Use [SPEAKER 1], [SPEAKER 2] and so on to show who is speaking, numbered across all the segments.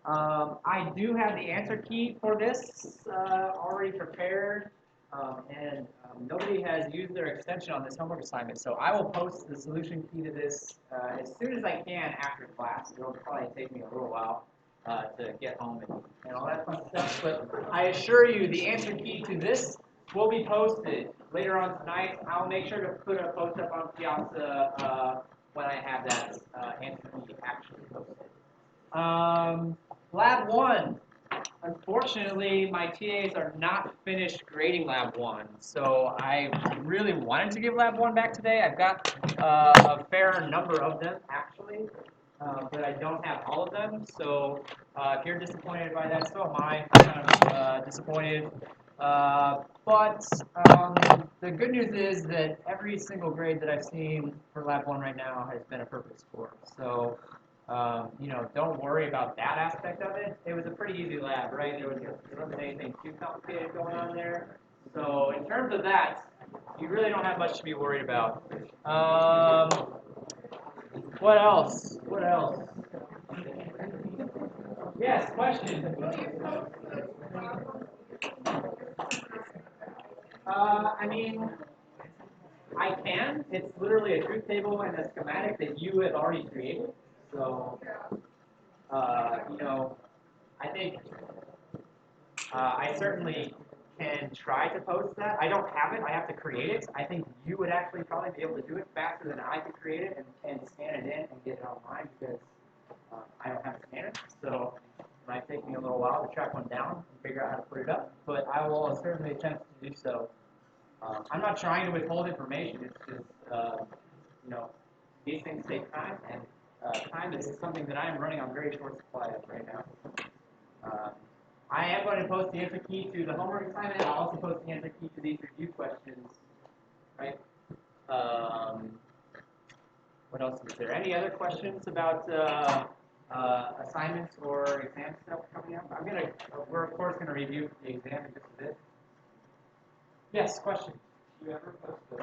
[SPEAKER 1] I do have the answer key for this already prepared, and nobody has used their extension on this homework assignment, so I will post the solution key to this as soon as I can after class. It'll probably take me a little while to get home and all that fun stuff, but I assure you the answer key to this will be posted later on tonight. I'll make sure to put a post up on Piazza when I have that answer key actually posted. Lab 1. Unfortunately, my TAs are not finished grading Lab 1, so I really wanted to give Lab 1 back today. I've got a fair number of them, actually, but I don't have all of them, so if you're disappointed by that, so am I. I'm kind of disappointed. But the good news is that every single grade that I've seen for Lab 1 right now has been a perfect score. So, you know, don't worry about that aspect of it. It was a pretty easy lab, right? There wasn't anything too complicated going on there. So in terms of that, you really don't have much to be worried about. What else? What else? Yes, question. I mean, I can. It's literally a truth table and a schematic that you have already created. So, you know, I think I certainly can try to post that. I don't have it. I have to create it. I think you would actually probably be able to do it faster than I could create it and scan it in and get it online because I don't have a scanner. So it might take me a little while to track one down and figure out how to put it up. But I will certainly attempt to do so. I'm not trying to withhold information. It's just, you know, these things take time, and time is something that I am running on very short supply of right now. I am going to post the answer key to the homework assignment. I'll also post the answer key to these review questions. Right? What else is there? Any other questions about assignments or exam stuff coming up? We're of course gonna review the exam in just a bit. Yes, question.
[SPEAKER 2] Do you ever post the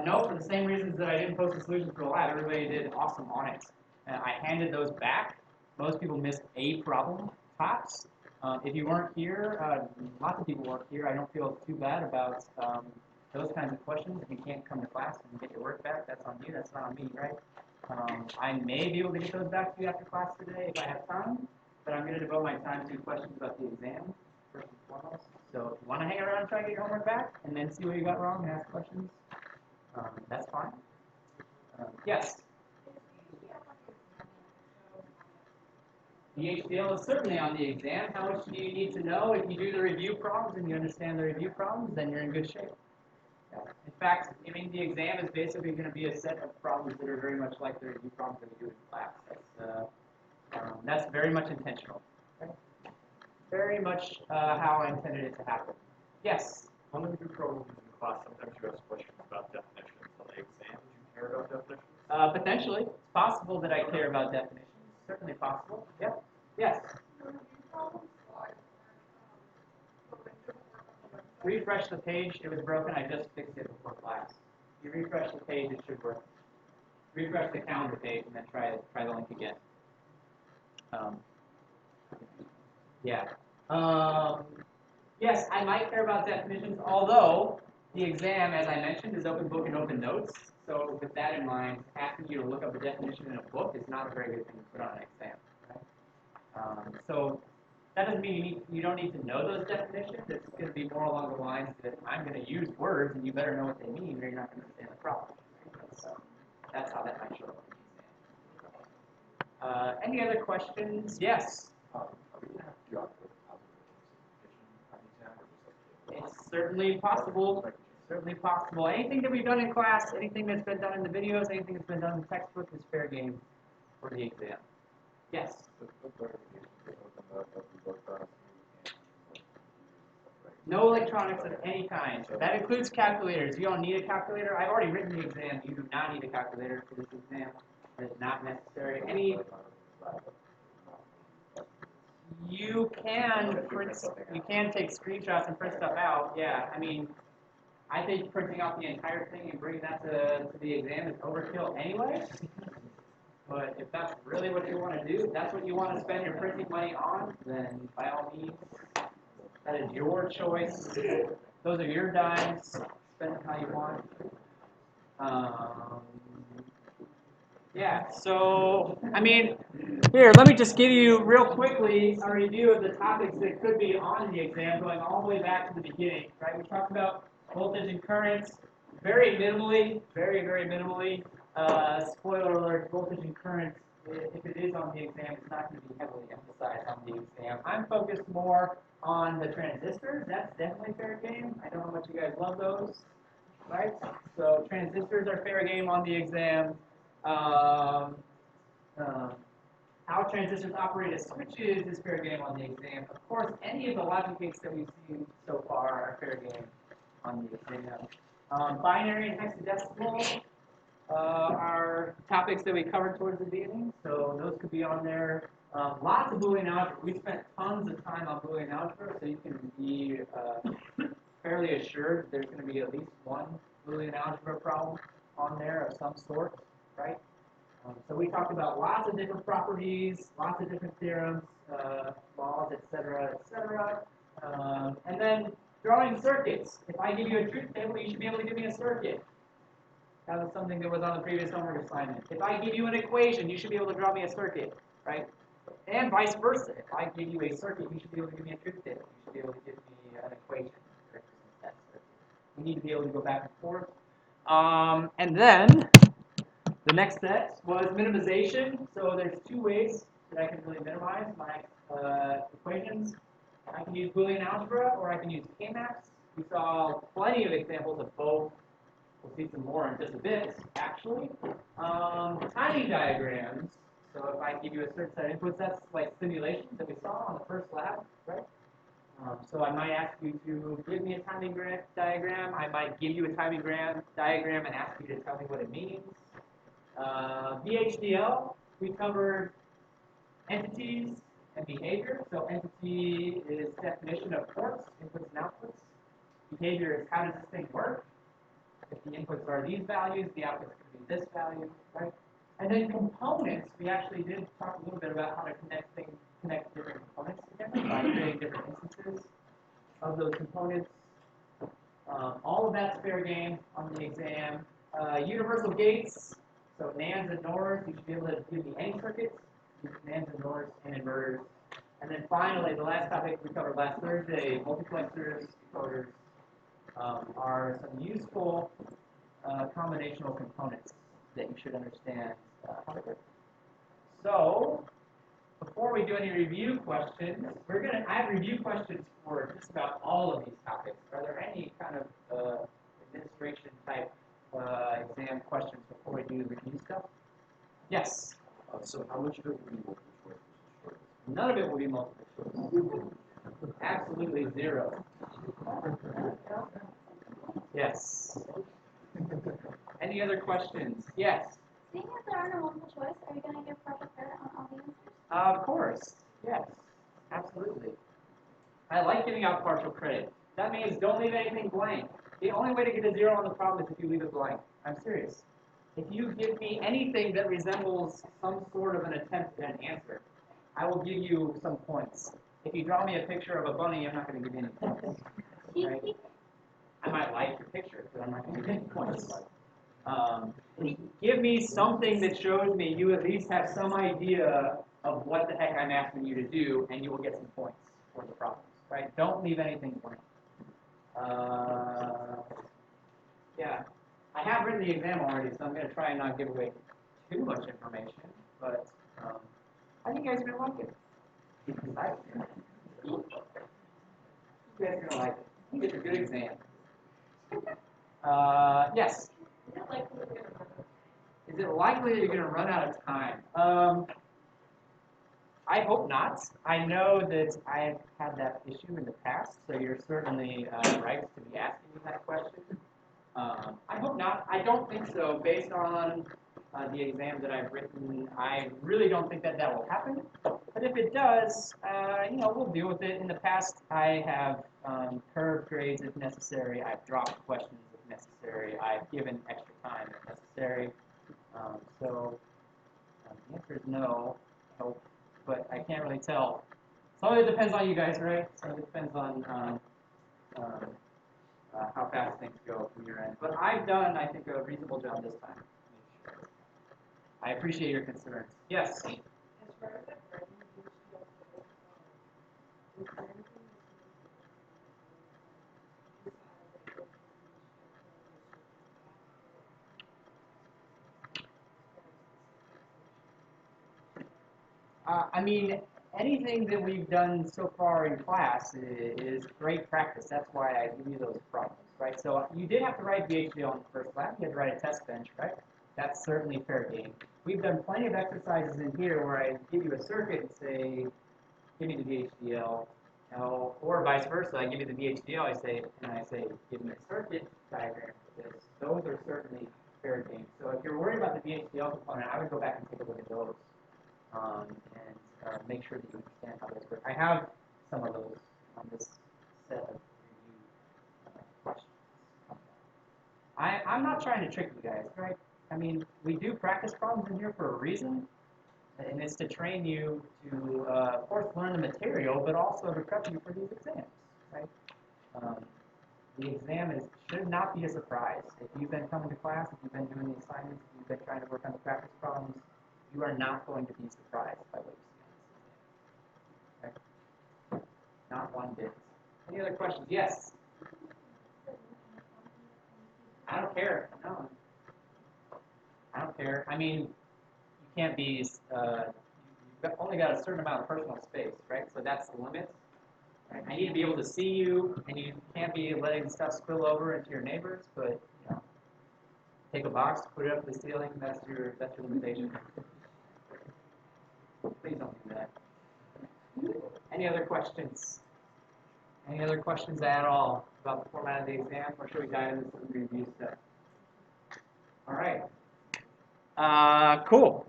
[SPEAKER 1] No, for the same reasons that I didn't post the solutions for the lab. Everybody did awesome on it. I handed those back. Most people missed a problem, tops. If you weren't here, lots of people weren't here. I don't feel too bad about those kinds of questions. If you can't come to class and get your work back, that's on you. That's not on me, right? I may be able to get those back to you after class today if I have time, but I'm going to devote my time to questions about the exam, first and foremost. So if you want to hang around and try to get your homework back and then see what you got wrong and ask questions, that's fine. Yes? The HDL is certainly on the exam. How much do you need to know? If you do the review problems and you understand the review problems, then you're in good shape. In fact, I mean, the exam is basically going to be a set of problems that are very much like the review problems that we do in class. That's very much intentional. Okay? Very much how I intended it to happen. Yes?
[SPEAKER 2] On the review problems in class, sometimes you ask questions about definitions on the exam. Do you care about definitions?
[SPEAKER 1] Potentially. It's possible that I care about definitions. Certainly possible. Yep. Yes? Refresh the page. It was broken. I just fixed it before class. If you refresh the page, it should work. Refresh the calendar page and then try the link again. Yeah. Yes, I might care about definitions, although the exam, as I mentioned, is open book and open notes. So with that in mind, asking you to look up a definition in a book is not a very good thing to put on an exam. Right? So that doesn't mean you don't need to know those definitions. It's going to be more along the lines that I'm going to use words, and you better know what they mean, or you're not going to understand the problem. Right? So that's how that might show up in the exam. Any other questions? Yes?
[SPEAKER 2] Are we going to have geography on the exam, or just
[SPEAKER 1] It's certainly possible. Certainly possible. Anything that we've done in class, anything that's been done in the videos, anything that's been done in the textbook is fair game for the exam. Yes? No electronics of any kind. That includes calculators. You don't need a calculator. I've already written the exam. You do not need a calculator for this exam. It is not necessary. You can take screenshots and print stuff out. Yeah, I mean, I think printing out the entire thing and bringing that to the exam is overkill anyway. But if that's really what you want to do, if that's what you want to spend your printing money on, then by all means, that is your choice. Those are your dimes. Spend them how you want. Yeah, so, I mean, here, let me just give you real quickly a review of the topics that could be on the exam, going all the way back to the beginning, right? We talked about voltage and currents very minimally, very, very minimally. Spoiler alert, voltage and currents, if it is on the exam, it's not going to be heavily emphasized on the exam. I'm focused more on the transistors. That's definitely fair game. I know how much you guys love those, right? So transistors are fair game on the exam. Um, how transistors operate as switches is fair game on the exam. Of course, any of the logic gates that we've seen so far are fair game on the exam. Binary and hexadecimal are topics that we covered towards the beginning, so those could be on there. Lots of Boolean algebra. We spent tons of time on Boolean algebra, so you can be fairly assured there's going to be at least one Boolean algebra problem on there of some sort, right? So we talked about lots of different properties, lots of different theorems, laws, etc., etc. And then drawing circuits. If I give you a truth table, you should be able to give me a circuit. That was something that was on the previous homework assignment. If I give you an equation, you should be able to draw me a circuit, right? And vice versa. If I give you a circuit, you should be able to give me a truth table. You should be able to give me an equation that represents that circuit. We need to be able to go back and forth. And then the next step was minimization. So there's two ways that I can really minimize my equations. I can use Boolean algebra or I can use K-maps. We saw plenty of examples of both. We'll see some more in just a bit, actually. Timing diagrams. So if I give you a certain set of inputs, that's like simulations that we saw on the first lab, right? So I might ask you to give me a timing diagram. I might give you a timing diagram and ask you to tell me what it means. VHDL, we covered entities and behavior. So entity is definition of ports, inputs and outputs. Behavior is how does this thing work? If the inputs are these values, the outputs could be this value, right? And then components, we actually did talk a little bit about how to connect different components together by creating different instances of those components. All of that's fair game on the exam. Universal gates, so NANDs and NORs, you should be able to give me any circuits, NANDs and NORs and inverters. And then finally, the last topic we covered last Thursday, multiplexers, decoders, are some useful combinational components that you should understand how to do. So, before we do any review questions, I have review questions for just about all of these topics. Are there any kind of administration type exam questions before we do the review stuff? Yes?
[SPEAKER 3] So how much of it will be multiple choice?
[SPEAKER 1] None of it will be multiple choice. Absolutely zero. Yes. Any other questions? Yes.
[SPEAKER 4] Seeing as there are no multiple choice, are you going to give partial credit on all the answers?
[SPEAKER 1] Of course. Yes. Absolutely. I like giving out partial credit. That means don't leave anything blank. The only way to get a zero on the problem is if you leave it blank. I'm serious. If you give me anything that resembles some sort of an attempt at an answer, I will give you some points. If you draw me a picture of a bunny, I'm not going to give you any points. Right? I might like your picture, but I'm not going to give you any points. Give me something that shows me you at least have some idea of what the heck I'm asking you to do, and you will get some points for the problems. Right? Don't leave anything blank. Yeah. I have written the exam already, so I'm going to try and not give away too much information, but I think you guys are going to like it. You guys are going to like it. I think it's a good exam. Yes? Is it likely that you're going to run out of time? I hope not. I know that I've had that issue in the past, so you're certainly right to be asking me that question. I hope not. I don't think so. Based on the exam that I've written, I really don't think that will happen. But if it does, we'll deal with it. In the past, I have curved grades if necessary. I've dropped questions if necessary. I've given extra time if necessary. The answer is no. Nope. But I can't really tell. Some of it depends on you guys, right? Some of it depends on how fast things go from your end. But I've done, I think, a reasonable job this time. I appreciate your concerns. Yes? I mean, anything that we've done so far in class is great practice. That's why I give you those problems, right? So you did have to write VHDL in the first lab. You had to write a test bench, right? That's certainly fair game. We've done plenty of exercises in here where I give you a circuit and say, give me the VHDL, or vice versa. I give you the VHDL, I say, give me a circuit diagram for this. Those are certainly fair game. So if you're worried about the VHDL component, I would go back and take a look at those. And make sure that you understand how those work. I have some of those on this set of review questions. I'm not trying to trick you guys, right? I mean, we do practice problems in here for a reason, and it's to train you to, of course, learn the material, but also to prep you for these exams, right? The exam should not be a surprise. If you've been coming to class, if you've been doing the assignments, if you've been trying to work on the practice problems, you are not going to be surprised by what you see on this exam. Okay? Not one bit. Any other questions? Yes? I don't care. No. I don't care. I mean, you can't be, you've only got a certain amount of personal space, right? So that's the limit. Right? I need to be able to see you, and you can't be letting stuff spill over into your neighbors, but, you know, take a box, put it up to the ceiling, that's your limitation. Please don't do that. Any other questions? Any other questions at all about the format of the exam, or should we dive into some review stuff? All right. Cool.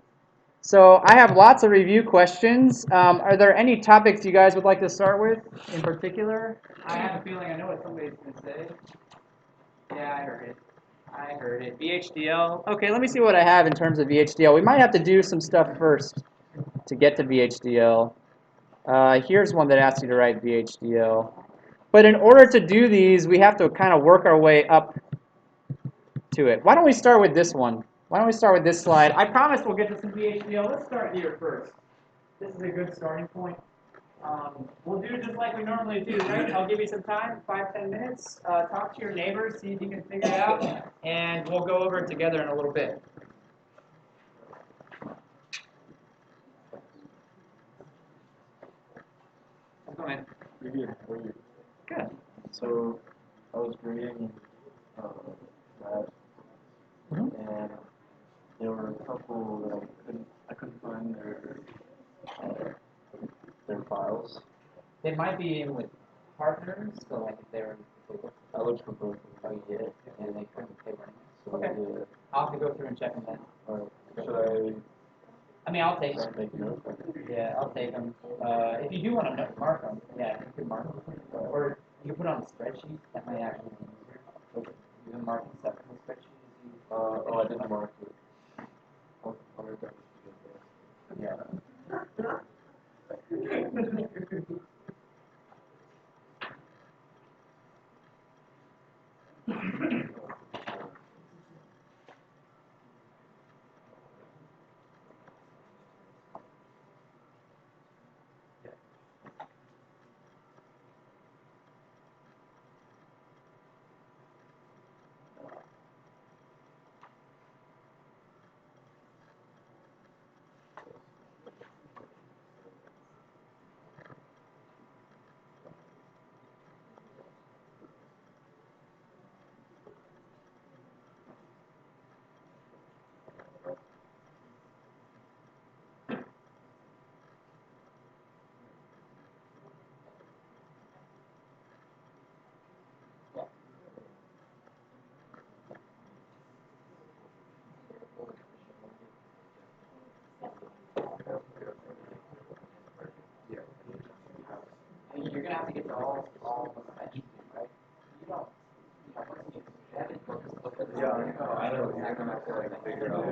[SPEAKER 1] So I have lots of review questions. Are there any topics you guys would like to start with in particular? I have a feeling I know what somebody's going to say. Yeah, I heard it. I heard it. VHDL. Okay, let me see what I have in terms of VHDL. We might have to do some stuff first to get to VHDL. Here's one that asks you to write VHDL. But in order to do these, we have to kind of work our way up to it. Why don't we start with this one? Why don't we start with this slide? I promise we'll get to some VHDL. Let's start here first. This is a good starting point. We'll do just like we normally do, right? I'll give you some time, 5-10 minutes. Talk to your neighbors, see if you can figure it out, and we'll go over it together in a little bit. Go ahead.
[SPEAKER 3] Good.
[SPEAKER 1] Good.
[SPEAKER 3] So I was grading labs, and there were a couple that I couldn't find their files.
[SPEAKER 1] They might be in with partners, so like if they're.
[SPEAKER 3] I looked for both of them.
[SPEAKER 1] Oh, you did? And they couldn't pay money.
[SPEAKER 3] So
[SPEAKER 1] Okay.
[SPEAKER 3] yeah.
[SPEAKER 1] I'll have to go through and check them then.
[SPEAKER 3] Should
[SPEAKER 1] I mean, I'll
[SPEAKER 3] I
[SPEAKER 1] take them.
[SPEAKER 3] start making notes?
[SPEAKER 1] Yeah, I'll take them. If you do want to mark them, yeah, you can mark them. Or you can put it on a spreadsheet. That might actually be easier. Okay. You can mark them separate from the spreadsheet.
[SPEAKER 3] Oh, I didn't mark it. I'll write that
[SPEAKER 1] Yeah. You're gonna have to get to all of them eventually, right? You don't. Once you have it, you'll just look at the Oh, I don't know. I'm not sure I can figure out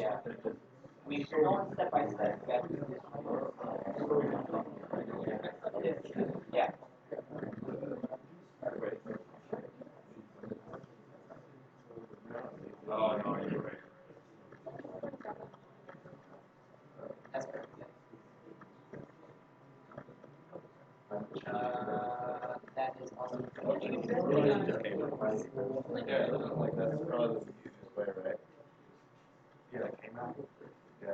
[SPEAKER 1] yeah. I mean, if you're going step by step, you got to do this. Yeah.
[SPEAKER 2] Oh, no, you're right.
[SPEAKER 1] That's correct. That is also.
[SPEAKER 3] Yeah, like that's probably the easiest way, right?
[SPEAKER 2] Yeah, that came out.
[SPEAKER 3] Yeah.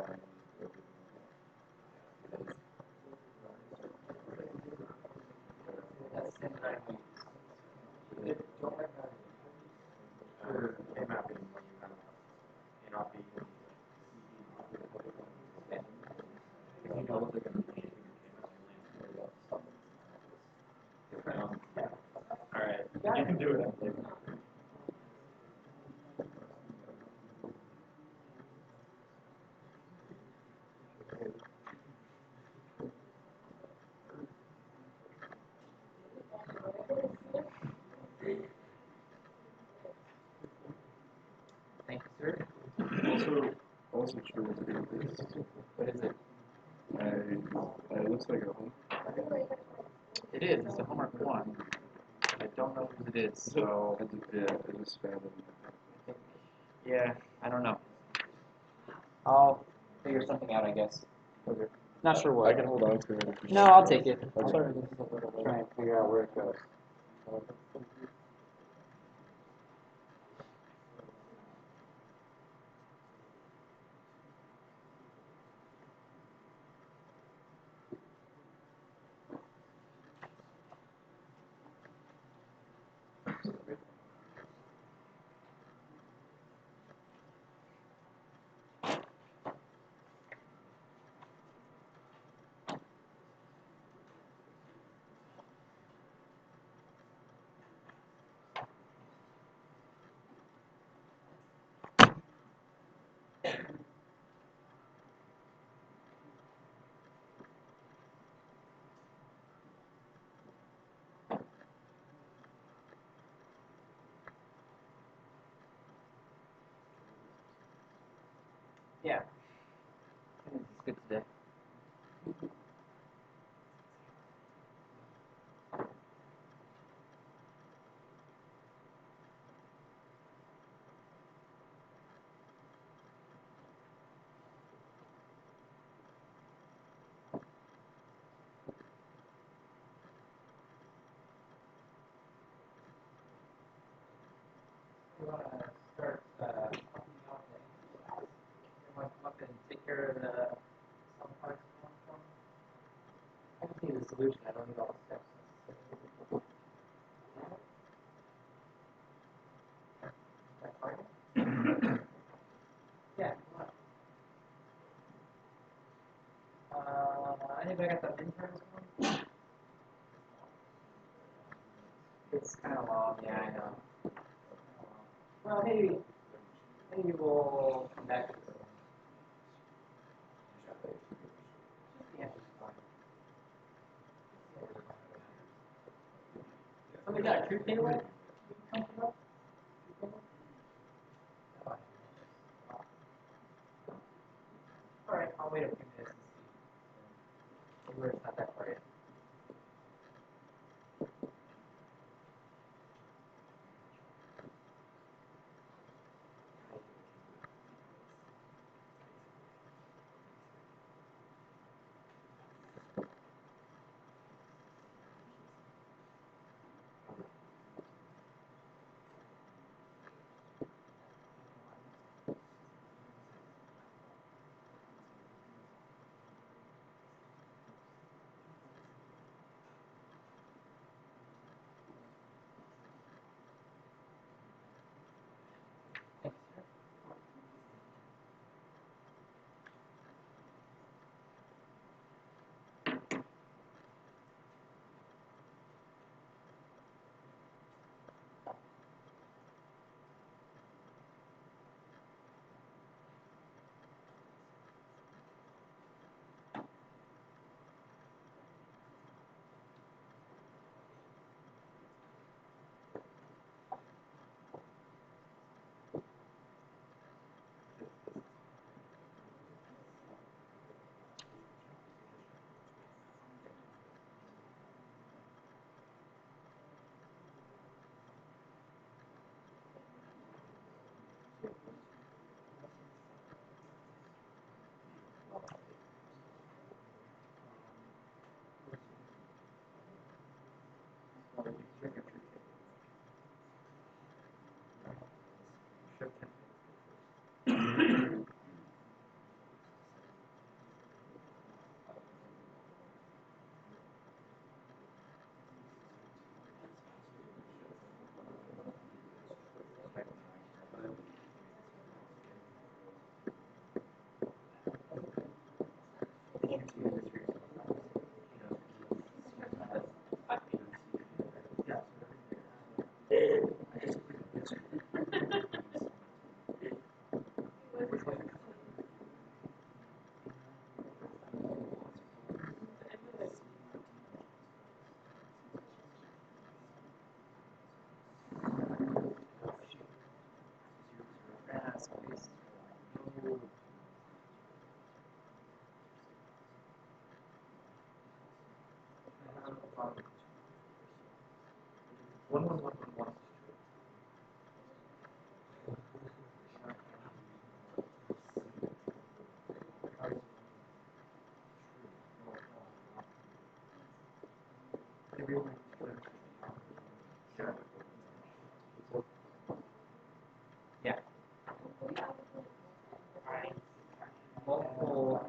[SPEAKER 1] That's the that I use.
[SPEAKER 2] Came out being when you have cannot be. If you know what they're going to be, all right, you can do it.
[SPEAKER 1] Thank you, sir.
[SPEAKER 3] Also true with this.
[SPEAKER 1] What is it?
[SPEAKER 3] It looks like a home.
[SPEAKER 1] It is. It's a homework one. I don't know whose it is, so.
[SPEAKER 3] I just found it.
[SPEAKER 1] Yeah, I don't know. I'll figure something out, I guess.
[SPEAKER 3] Okay.
[SPEAKER 1] Not sure what.
[SPEAKER 3] I can hold on to it.
[SPEAKER 1] No, I'll take it.
[SPEAKER 3] Okay.
[SPEAKER 1] Try and figure out where it goes. Yeah. It's good today. You want to start helping out the you want to come up and take care of the some parts of one for me? I just need the solution. I don't need all the steps. That's fine. Yeah, come on. Anybody got the interns one? It's kind of long. Yeah, I know. Well, maybe we'll come back to this one. Yeah, it's fine. Somebody got a truth table? You can come up? Truth table? No, all right, I'll wait a few minutes and see. Maybe it's not that far yet.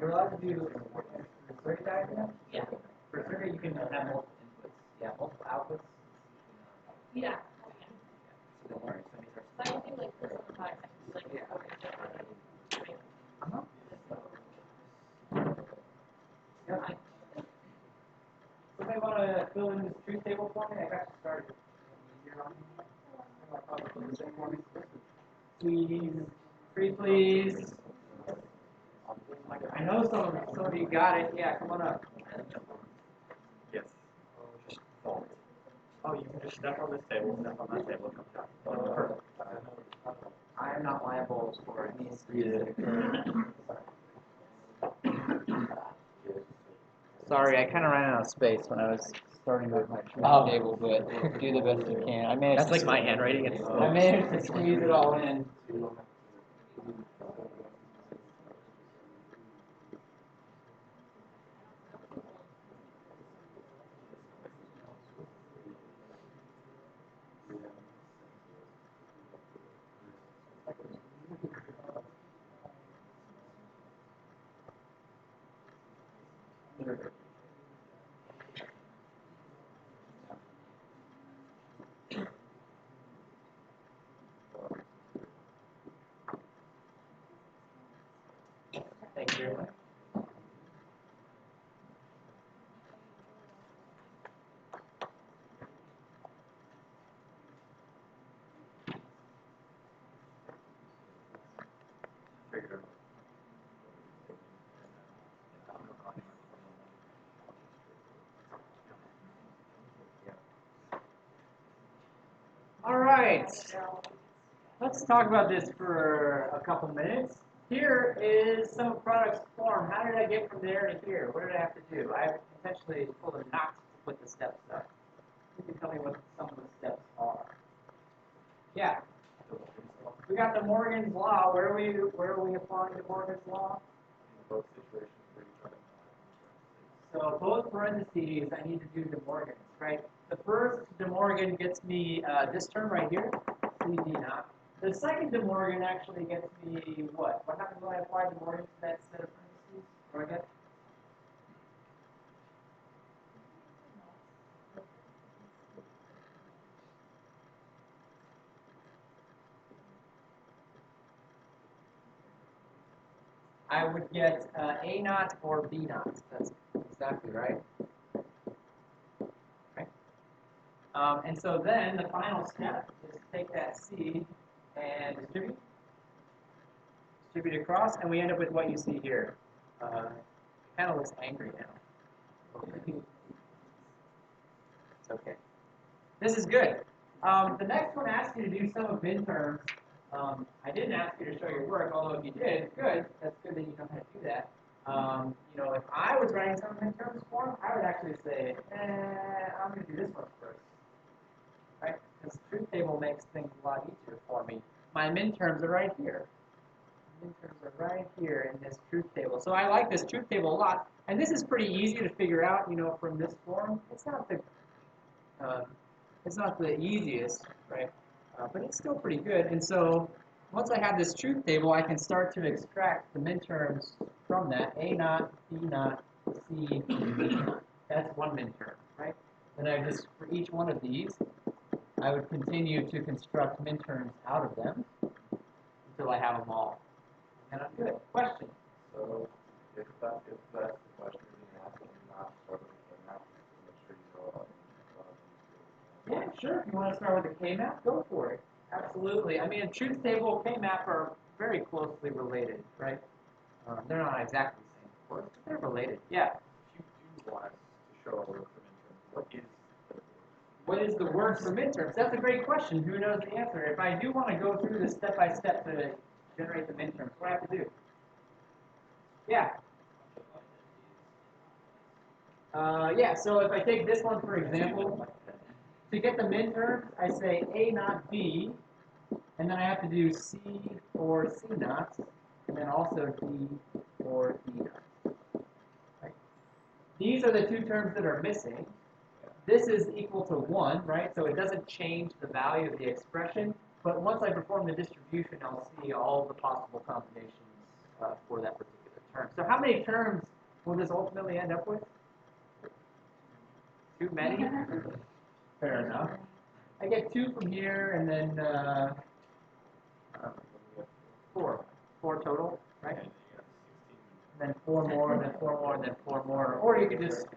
[SPEAKER 1] You're allowed to do the circuit diagram? Yeah. For a circuit, you can have multiple inputs. Yeah, multiple outputs.
[SPEAKER 5] Yeah.
[SPEAKER 1] So don't worry. So these are.
[SPEAKER 5] So I would do like this on the back, I could do like
[SPEAKER 1] Yeah.
[SPEAKER 5] four.
[SPEAKER 1] Yeah. Somebody want to fill in this truth table for me? I got you started. Please, please. I know some of you got it. Yeah, come on up.
[SPEAKER 2] Yes. Just vault. Oh, you can just step on this table, step on that table, come down. Perfect.
[SPEAKER 1] I am not liable for any specific. Sorry, I kind of ran out of space when I was starting with my truth table, but do the best you can. I managed.
[SPEAKER 2] That's like my handwriting.
[SPEAKER 1] I managed to squeeze it all in. Thank you very much. All right, let's talk about this for a couple minutes. Here is some products form. How did I get from there to here? What did I have to do? I intentionally pulled a knot to put the steps up. You can tell me what some of the steps are. Yeah. We got the Morgan's Law. Where are we applying the Morgan's Law?
[SPEAKER 2] Both situations where you try to
[SPEAKER 1] So both parentheses, I need to do De Morgan's, right? The first De Morgan gets me this term right here, CD naught. The second De Morgan actually gets me what? What happens when I apply De Morgan to that set of parentheses? What do I get? I would get A naught or B naught. That's exactly right. Okay. And so then the final step is to take that C and distribute across, and we end up with what you see here. Kind of looks angry now. It's okay. This is good. The next one asks you to do some of min terms. I didn't ask you to show your work, although if you did, good. That's good that you know how to do that. If I was writing some min terms form, I would actually say, I'm going to do this one first. Right? Because truth table makes things a lot easier for me. My min terms are right here. Min terms are right here in this truth table. So I like this truth table a lot. And this is pretty easy to figure out, from this form. It's not the easiest, right? But it's still pretty good. And so once I have this truth table, I can start to extract the min terms from that. A naught, B naught, C, D naught. That's one min term, right? And I just, for each one of these, I would continue to construct min terms out of them until I have them all. And I'm good. Question?
[SPEAKER 3] So if that's the question you're asking, not start with the map, make sure you know
[SPEAKER 1] Yeah, sure. If you want to start with the K-map, go for it. Absolutely. I mean, a truth table, K-map are very closely related, right? They're not exactly the same, of course, but they're related. Yeah.
[SPEAKER 2] If you do want us to show a work for midterms,
[SPEAKER 1] What is the word for midterms? That's a great question. Who knows the answer? If I do want to go through this step by step to generate the midterms, what do I have to do? Yeah. Yeah, so if I take this one for example, to get the midterms, I say A naught B, and then I have to do C or C naught, and then also D or D naught. Right? These are the two terms that are missing. This is equal to 1, right? So it doesn't change the value of the expression, but once I perform the distribution, I'll see all the possible combinations for that particular term. terms. So how many terms will this ultimately end up with? Too many? Fair enough. I get 2 from here, and then 4. 4 total, right? And then 4 more, and then 4 more, and then 4 more. Or you could just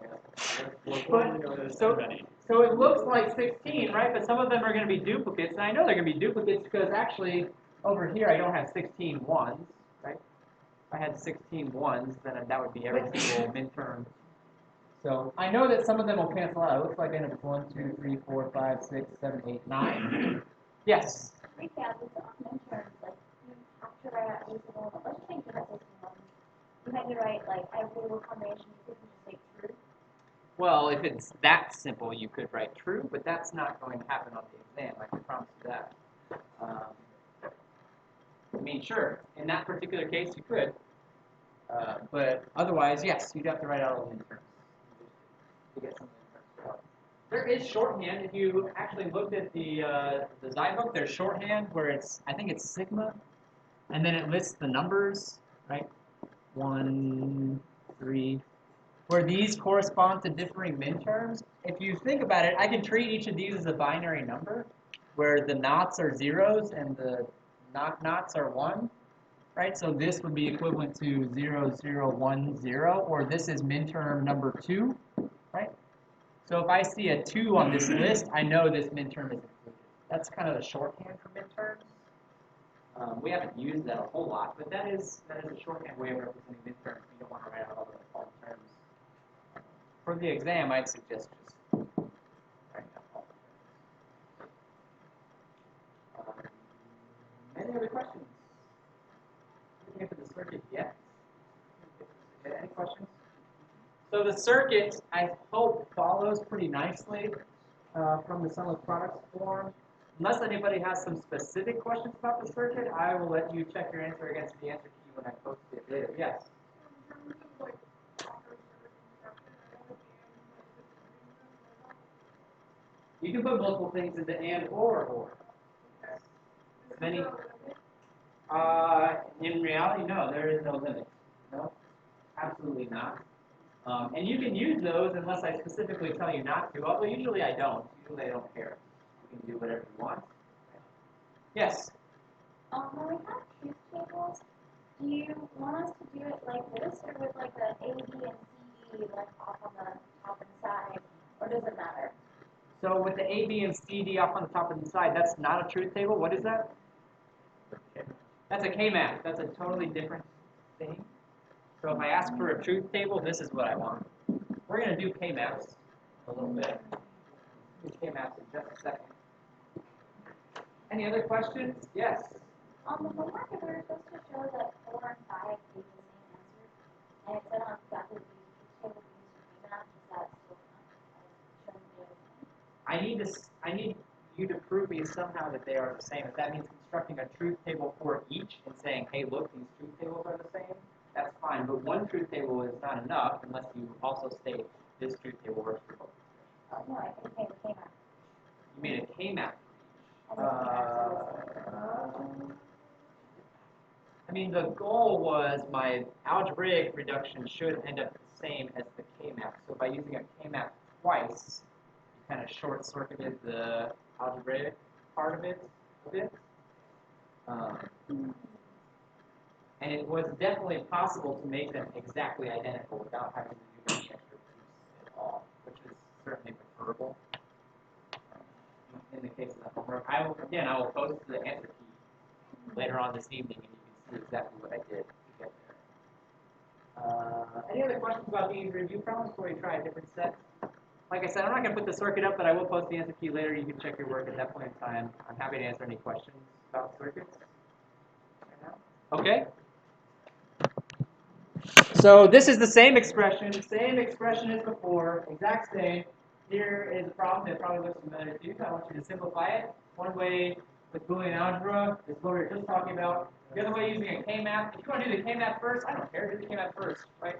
[SPEAKER 1] so it looks like 16, right? But some of them are going to be duplicates, and I know they're going to be duplicates because actually over here I don't have 16 ones, right? If I had 16 ones, then that would be every single midterm. So I know that some of them will cancel out. It looks like I have 1, 2, 3, 4, 5, 6, 7, 8, 9. Yes?
[SPEAKER 4] Yeah, these are midterms, like, you have to write out every single one. Let's change it to 16 ones. You had to write, like, every little combination, you couldn't just say true.
[SPEAKER 1] Well, if it's that simple, you could write true, but that's not going to happen on the exam. I can promise you that. I mean, sure, in that particular case, you could. But otherwise, yes, you'd have to write out all the midterms to get some midterms out. There is shorthand. If you actually looked at the design book, there's shorthand where it's, I think it's sigma, and then it lists the numbers, right? 1, 3, where these correspond to differing midterms. If you think about it, I can treat each of these as a binary number, where the knots are zeros and the not knots are 1, right? So this would be equivalent to 0, 0, 1, 0, or this is midterm number 2, right? So if I see a 2 on this list, I know this midterm is included. That's kind of the shorthand for midterms. We haven't used that a whole lot, but that is a shorthand way of representing midterms. You don't want to write out all the terms. For the exam, I'd suggest just writing out all the terms. Any other questions? Looking into the circuit yet? Any questions? So the circuit, I hope, follows pretty nicely from the sum of products form. Unless anybody has some specific questions about the circuit, I will let you check your answer against the answer key when I post it later. Yes? You can put multiple things into and or. Many. In reality, no, there is no limit. No, absolutely not. And you can use those unless I specifically tell you not to. Although usually I don't. Usually I don't care. You can do whatever you want. Yes?
[SPEAKER 4] When we have truth tables, do you want us to do it like this, or with like the A, B, and C, like off on the top and side, or does it matter?
[SPEAKER 1] So with the A, B, and C, D off on the top and the side, that's not a truth table. What is that? That's a K-map. That's a totally different thing. So if I ask for a truth table, this is what I want. We're going to do K-maps a little bit. Do K-maps in just a second. Any other questions? Yes?
[SPEAKER 4] On the homework, we were supposed to show that 4 and 5 gave the same answer, and it said on exactly the truth table we used for K-map. Is that still not showing the same?
[SPEAKER 1] I need you to prove me somehow that they are the same. If that means constructing a truth table for each and saying, hey, look, these truth tables are the same, that's fine. But one truth table is not enough unless you also state this truth table works for both.
[SPEAKER 4] No, I think the K-map.
[SPEAKER 1] You made a K-map. I mean, the goal was my algebraic reduction should end up the same as the K-map. So by using a K-map twice, you kind of short-circuited the algebraic part of it a bit. And it was definitely possible to make them exactly identical without having to do any extra proofs at all, which is certainly preferable. In the case of the homework, I will post the answer key later on this evening, and you can see exactly what I did to get there. Any other questions about these review problems before we try a different set? Like I said, I'm not going to put the circuit up, but I will post the answer key later. You can check your work at that point in time. I'm happy to answer any questions about circuits. Okay? So this is the same expression as before, exact same. Here is a problem that probably looks familiar to you. I want you to simplify it. One way with Boolean algebra is what we were just talking about. The other way using a K-map. If you want to do the K-map first, I don't care. Do the K-map first, right?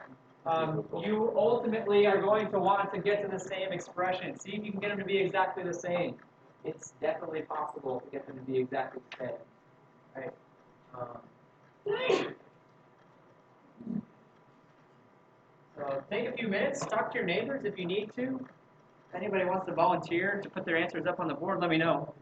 [SPEAKER 1] You ultimately are going to want to get to the same expression. See if you can get them to be exactly the same. It's definitely possible to get them to be exactly the same, right? few minutes. Talk to your neighbors if you need to. If anybody wants to volunteer to put their answers up on the board, let me know.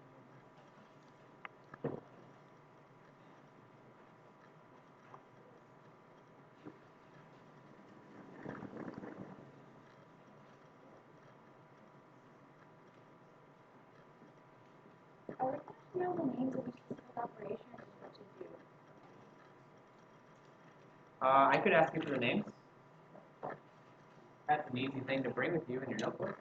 [SPEAKER 4] Are we going to know the names of each specific operation or just what to do?
[SPEAKER 1] I could ask you for the names. That's an easy thing to bring with you in your notebook.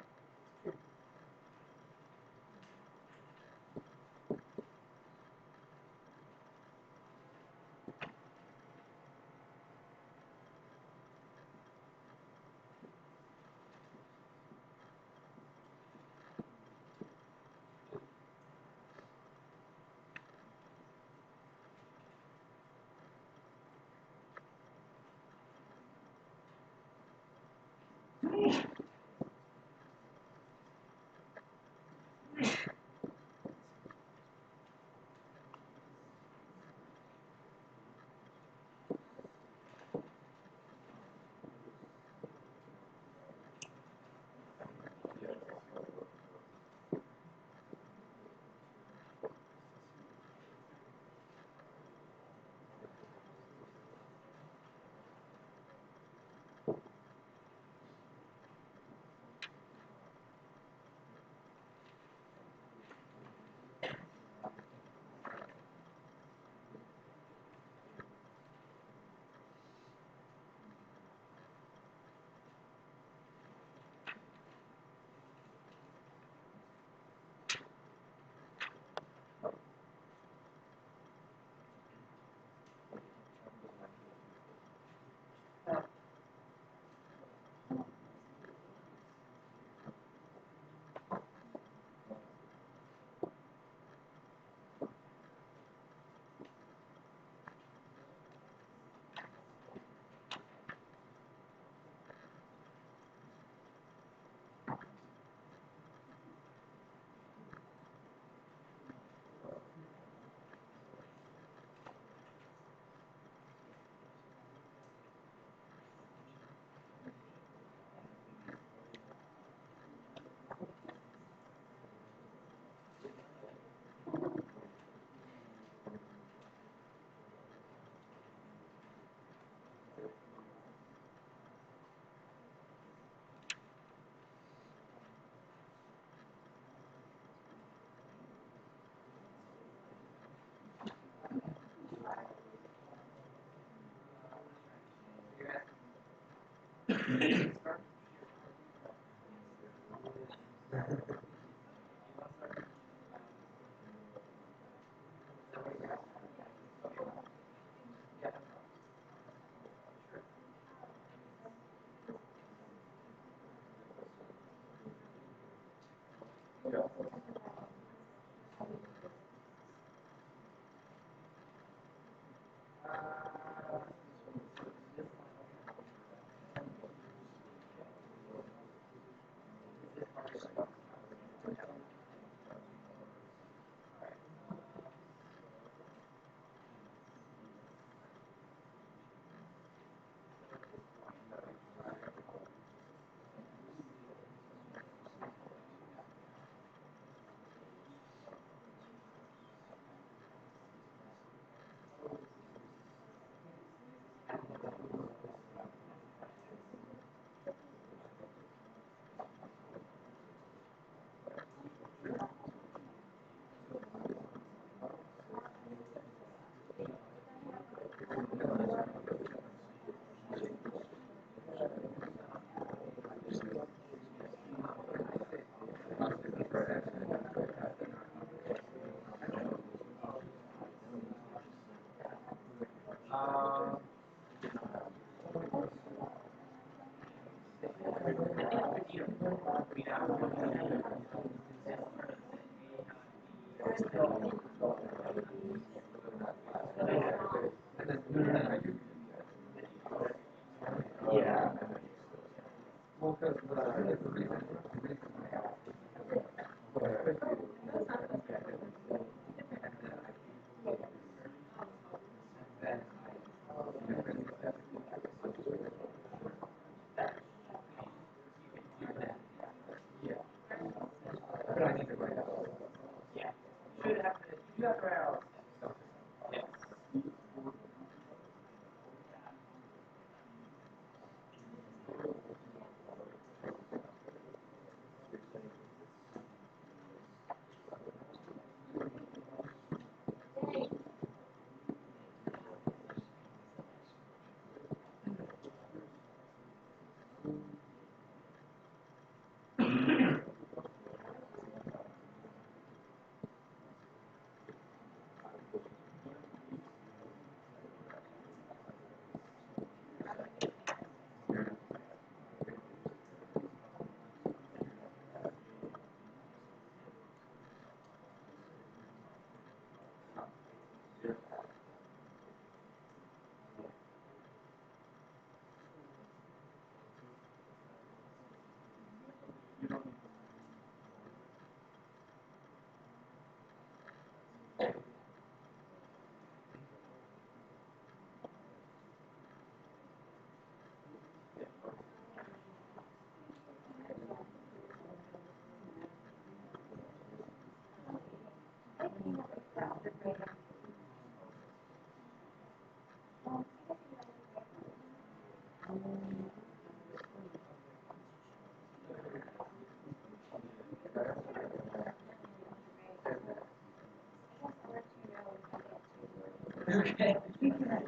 [SPEAKER 1] Okay.
[SPEAKER 4] You can let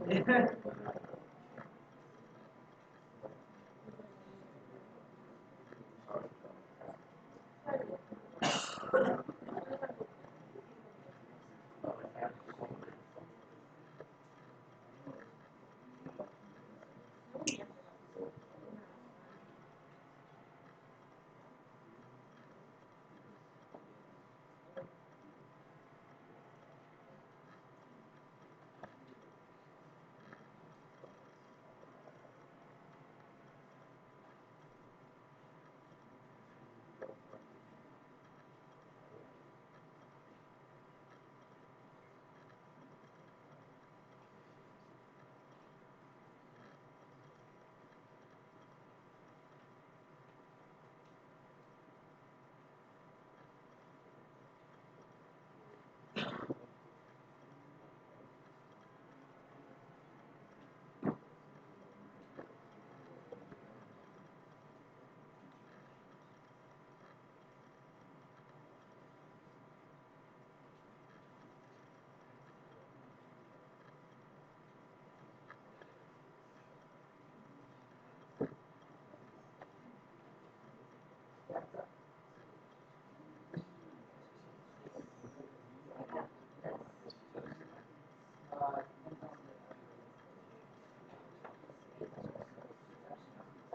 [SPEAKER 4] me know.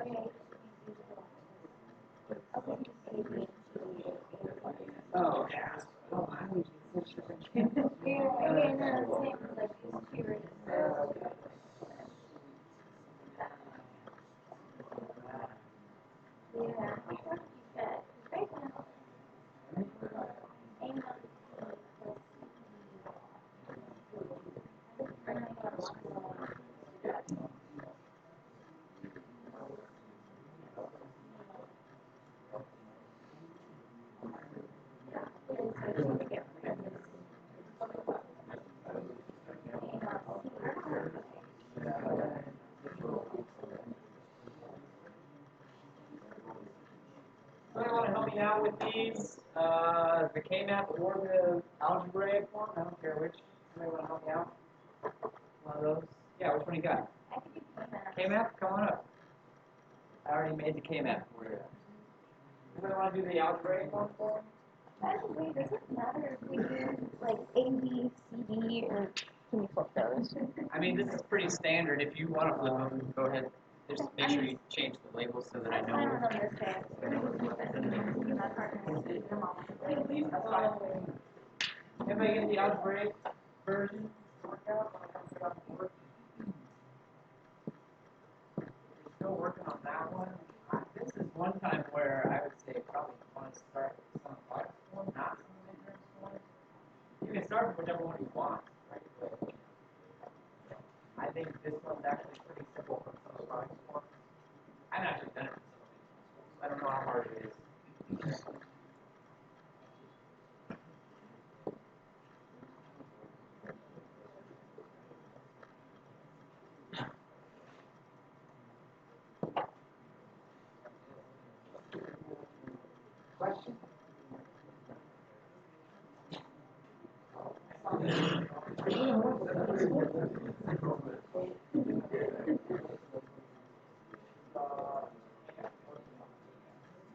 [SPEAKER 1] Yeah. Oh, yeah. Oh, I was such a Somebody want to help me out with these? The K-map or the algebraic one? I don't care which. Somebody want to help me out? One of those? Yeah, which one you got? K-map, come on up. I already made the K-map for you. Anybody want to do the algebraic one for me?
[SPEAKER 6] By the way, does it matter if we do like A, B, C, D, or can we flip those?
[SPEAKER 1] I mean, this is pretty standard. If you want to flip them, go ahead. Just make sure you change the labels so that I
[SPEAKER 6] I don't
[SPEAKER 1] know.
[SPEAKER 6] understand. My partner.
[SPEAKER 1] Anybody get the algebraic version worked out? You're still working on that one. This is one time where I would say probably want to start with some product form, not some insurance form. You can start with whichever one you want, right? But I think this one's actually pretty simple for some product forms. I've actually done it for some of these schools. I don't know how hard it is. Question?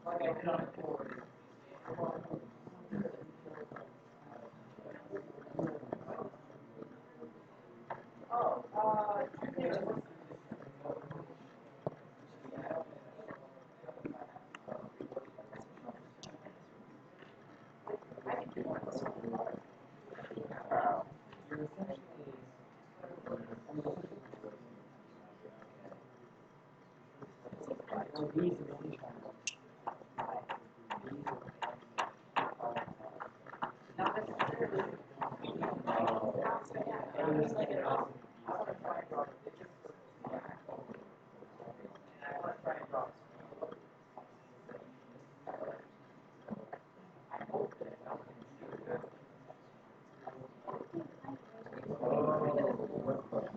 [SPEAKER 1] Like I did on a tour. Oh,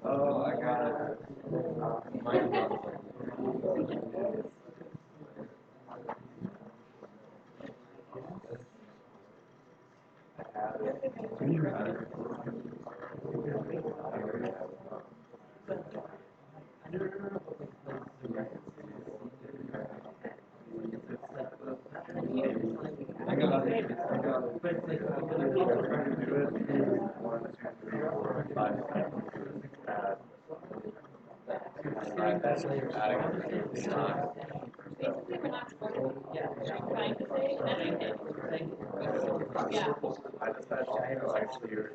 [SPEAKER 1] Oh, I got it.
[SPEAKER 2] 1, 2, 3, 4, 5, 6, add. Adding stock.
[SPEAKER 5] Basically, we're not supposed to, trying to say, and then I think, yeah.
[SPEAKER 2] I decided to actually use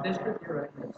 [SPEAKER 1] District director.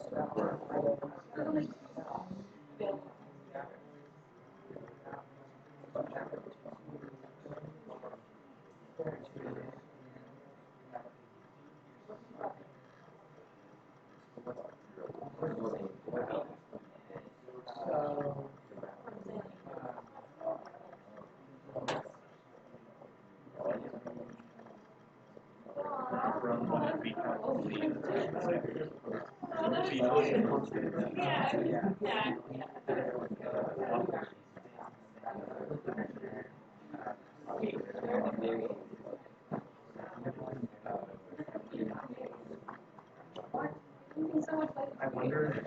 [SPEAKER 2] I wonder if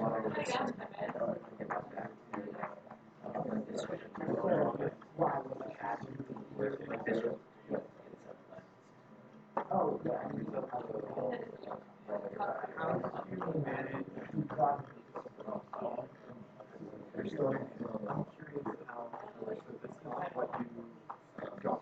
[SPEAKER 1] Oh, yeah. How do you manage two projects? I'm curious how this is what you drop.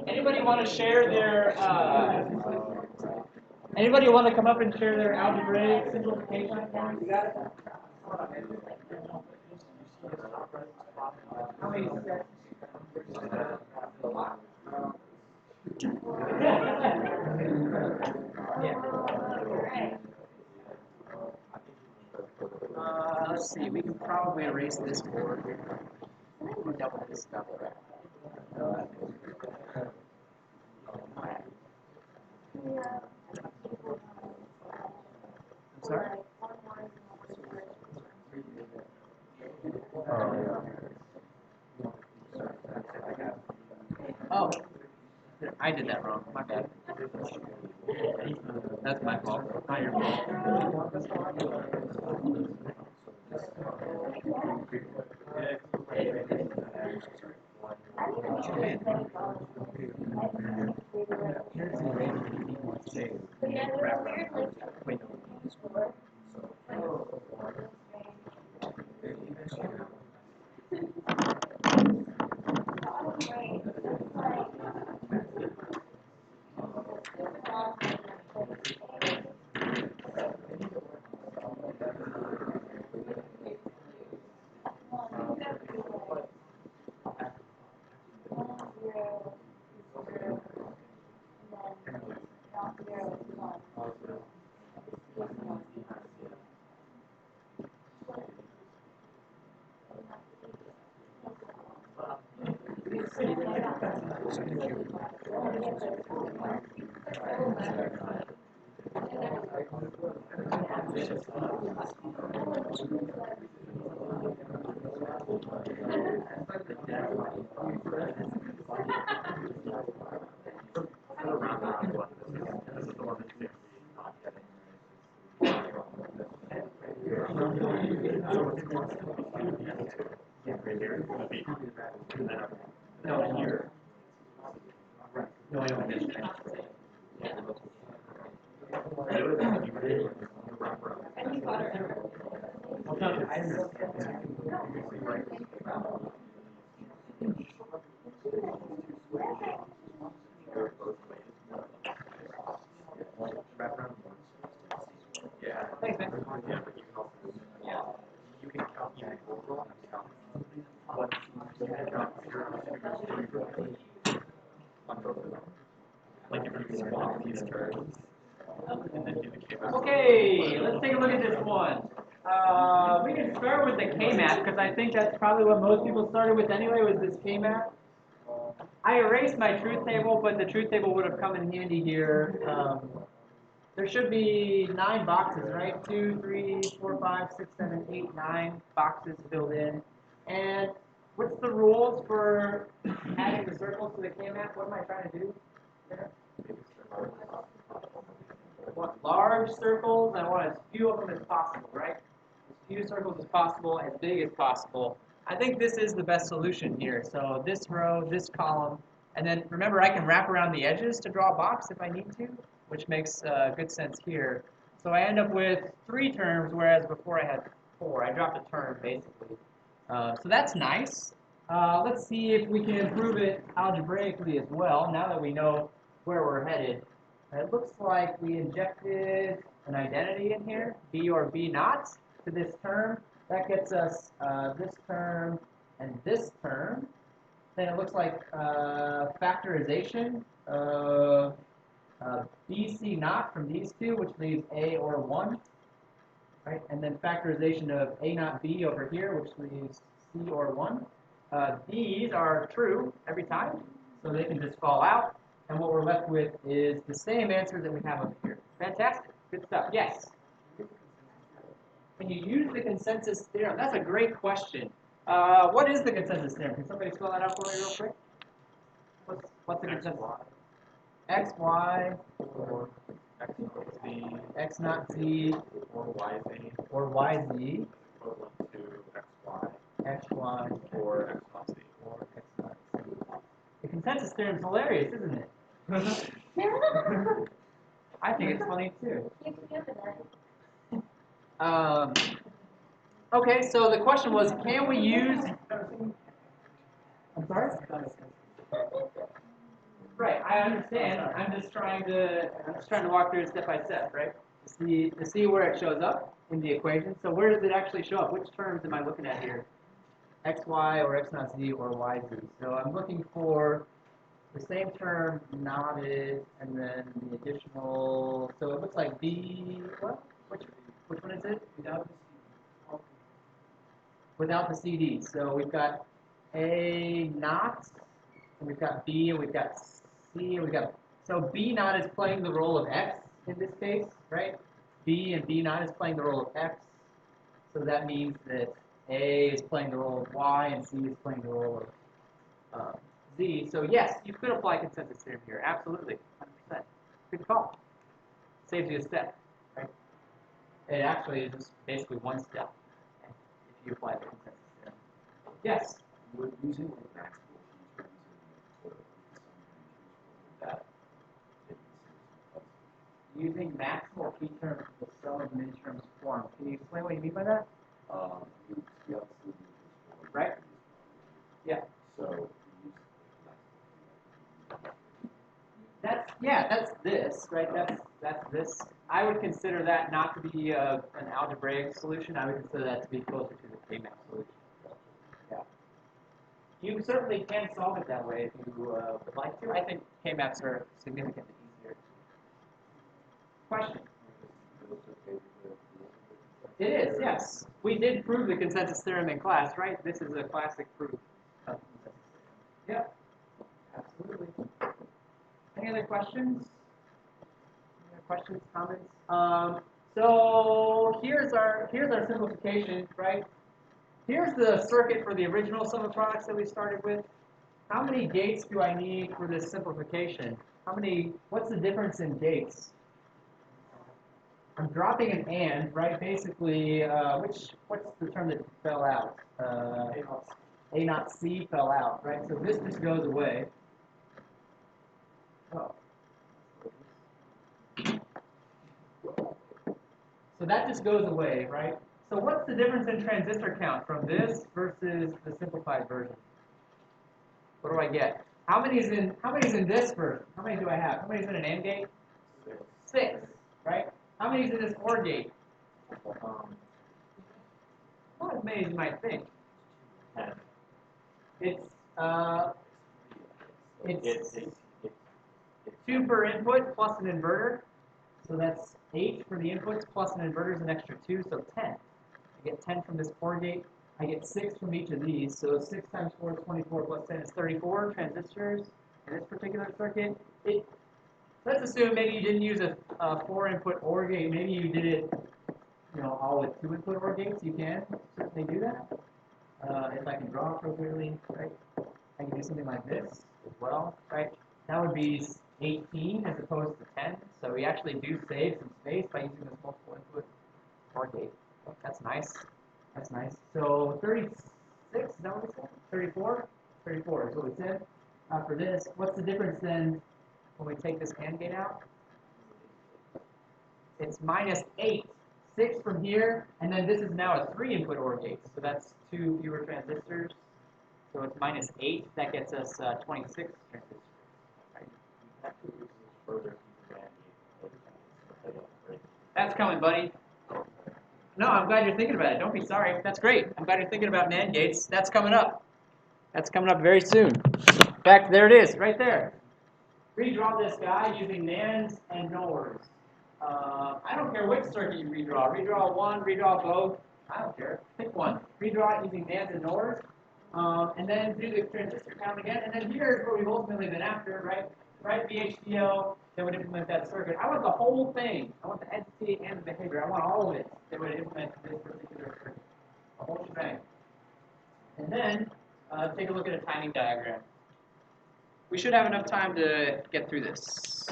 [SPEAKER 1] Anybody want to share their? Anybody want to come up and share their algebraic simplification? You got it. How many steps? Let's see. We can probably erase this board. We're done with this stuff. I'm sorry? Oh, I did that wrong. My bad. That's my fault. Not your fault. Wait. No, here. No, I don't.
[SPEAKER 5] And he thought it
[SPEAKER 2] Yeah.
[SPEAKER 1] Thanks, man.
[SPEAKER 2] Yeah, but you can also, yeah, you can count, you can roll and count. But you can count your on both of them. Like if you swap these terms and then do the K-map.
[SPEAKER 1] Okay, let's take a look at this one. We can start with the K-map because I think that's probably what most people started with anyway, was this K-map. I erased my truth table, but the truth table would have come in handy here. There should be 9 boxes, right? 2, 3, 4, 5, 6, 7, 8, 9 boxes filled in. And what's the rules for adding the circles to the K-map? What am I trying to do there? I want large circles. I want as few of them as possible, right? As few circles as possible, as big as possible. I think this is the best solution here. So this row, this column, and then remember I can wrap around the edges to draw a box if I need to, which makes good sense here. So I end up with 3 terms, whereas before I had 4. I dropped a term, basically. So that's nice. Let's see if we can improve it algebraically as well, now that we know where we're headed. It looks like we injected an identity in here, B or B naught, to this term. That gets us this term and this term. Then it looks like factorization of BC naught from these two, which leaves A or 1. Right? And then factorization of A naught B over here, which leaves C or 1. These are true every time, so they can just fall out. And what we're left with is the same answer that we have up here. Fantastic. Good stuff. Yes? Can you use the consensus theorem? That's a great question. What is the consensus theorem? Can somebody spell that out for me real quick? What's the consensus? X, Y,
[SPEAKER 2] Or X naught Z,
[SPEAKER 1] X naught Z,
[SPEAKER 2] or Y Z,
[SPEAKER 1] or Y Z,
[SPEAKER 2] equivalent to X Y,
[SPEAKER 1] X, Y,
[SPEAKER 2] or X naught Z.
[SPEAKER 1] or X naught Z. The consensus theorem is hilarious, isn't it? I think it's funny too.
[SPEAKER 4] You can give it that.
[SPEAKER 1] Okay, so the question was, can we use... I'm sorry? Right, I understand. I'm just trying to walk through it step by step, right? To see where it shows up in the equation. So where does it actually show up? Which terms am I looking at here? X, Y, or X naught Z, or Y, Z. So I'm looking for the same term knotted, and then the additional. So it looks like B. What? Which one is it? Without the CD. So we've got A naught, and we've got B, and we've got C, and we've got. So B naught is playing the role of X in this case, right? B and B naught is playing the role of X. So that means that A is playing the role of Y, and C is playing the role of Z. So yes, you could apply consensus theorem here. Absolutely, 100%. Good call. Saves you a step, right? It actually is just basically one step if you apply the consensus theorem. Yes?
[SPEAKER 3] We're using like Maxwell terms in that.
[SPEAKER 1] Using maximal key terms for the sum of min-terms form. Can you explain what you mean by that? Right? Yeah.
[SPEAKER 3] So
[SPEAKER 1] That's this, right? That's this. I would consider that not to be an algebraic solution. I would consider that to be closer to the K-map solution. Yeah. You certainly can solve it that way if you would like to. I think K-maps are significantly easier. Question? It is, yes. We did prove the consensus theorem in class, right? This is a classic proof of consensus theorem. Yep, absolutely. Any other questions? Any other questions, comments? So here's our simplification, right? Here's the circuit for the original sum of products that we started with. How many gates do I need for this simplification? What's the difference in gates? I'm dropping an and, right? Basically, what's the term that fell out? A naught C fell out, right? So this just goes away. Oh. So that just goes away, right? So what's the difference in transistor count from this versus the simplified version? What do I get? How many is in this version? How many do I have? How many is in an AND gate? 6, right? How many is in this OR gate? Not as many as you might think.
[SPEAKER 2] 10.
[SPEAKER 1] It's 2 per input plus an inverter. So that's 8 for the inputs plus an inverter is an extra 2, so 10. I get 10 from this OR gate. I get 6 from each of these. So 6 times 4 is 24 plus 10 is 34 transistors in this particular circuit. Let's assume maybe you didn't use a 4-input OR gate. Maybe you did it, all with 2-input OR gates. You can certainly do that. If I can draw appropriately, right? I can do something like this as well, right? That would be 18 as opposed to 10. So we actually do save some space by using this multiple input OR gate. That's nice. That's nice. So 36, is that what we said? 34? 34 is what we said. For this, what's the difference then when we take this AND gate out? It's minus 8. 6 from here, and then this is now a 3-input OR gate. So that's 2 fewer transistors. So it's minus 8. That gets us 26 transistors. Right? That's coming, buddy. No, I'm glad you're thinking about it. Don't be sorry. That's great. I'm glad you're thinking about NAND gates. That's coming up. That's coming up very soon. In fact, there it is, right there. Redraw this guy using NANDs and NORs. I don't care which circuit you redraw. Redraw one, redraw both. I don't care. Pick one. Redraw it using NANDs and NORs. And then do the transistor count again. And then here's what we've ultimately been after, right? Right VHDL that would implement that circuit. I want the whole thing. I want the entity and the behavior. I want all of it that would implement this particular circuit. The whole shebang. And then take a look at a timing diagram. We should have enough time to get through this.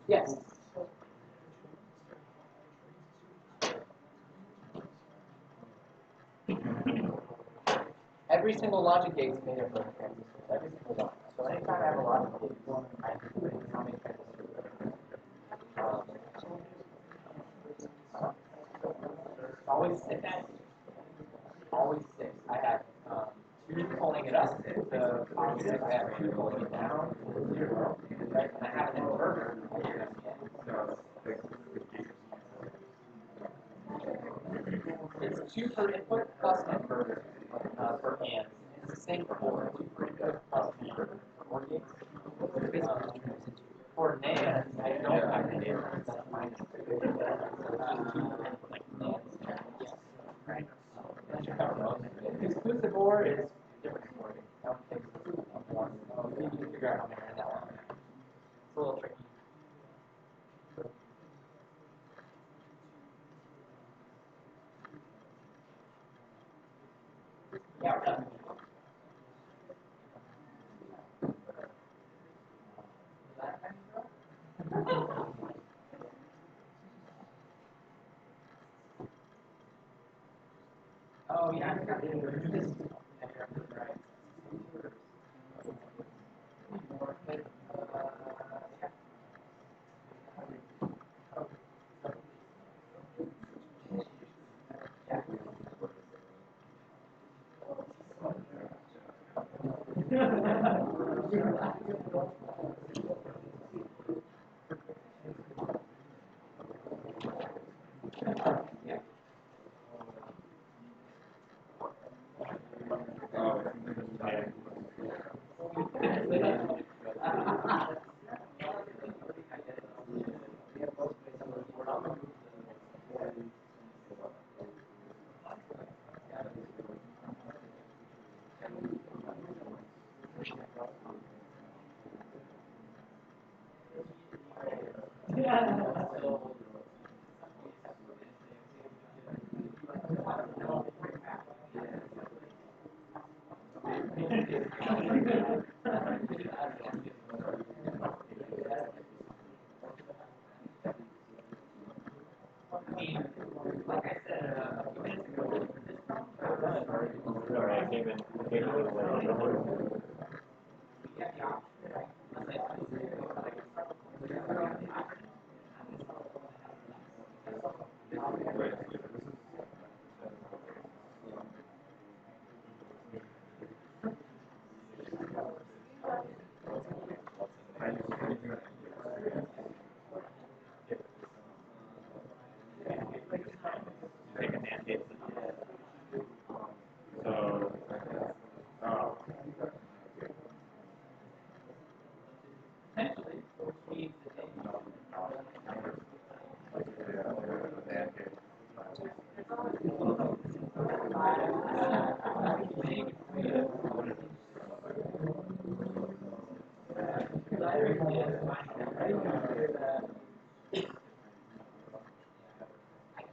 [SPEAKER 1] Yes. Every single logic gate is made up of transistors. Every single one. So anytime I have a logic gate, I have to include how many transistors there are. Always 6. Always 6. I have 2 pulling it up to positive. I have 2 pulling it down to 0. Right? And I have an inverter here at the end. It's 2 per input plus an inverter per AND. It's the same for OR. 2 per input plus an inverter for OR gates. For NAND, I don't have the difference. That's minus 2. Right. That should cover most. Exclusive OR is different story. That one takes more. You need to figure out how many are in that one. It's a little tricky. Yeah, we're done. Oh, yeah. Like I said a few minutes ago, this problem
[SPEAKER 2] Sorry, I came in.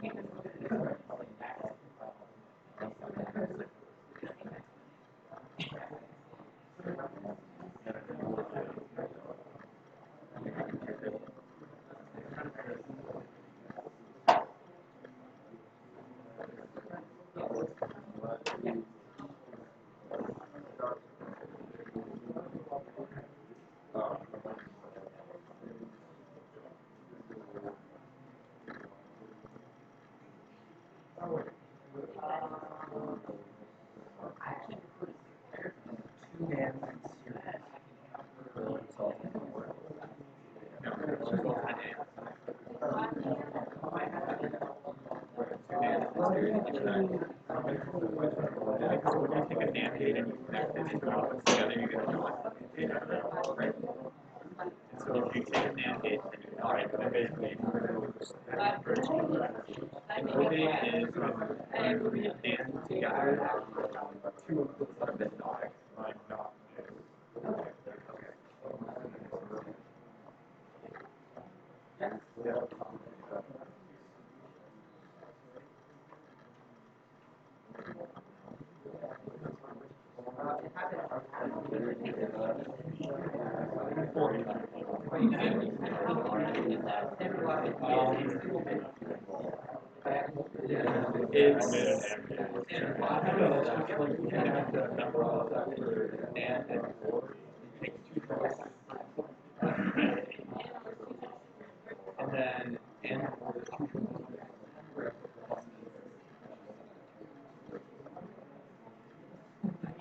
[SPEAKER 1] can't just look at this and probably back.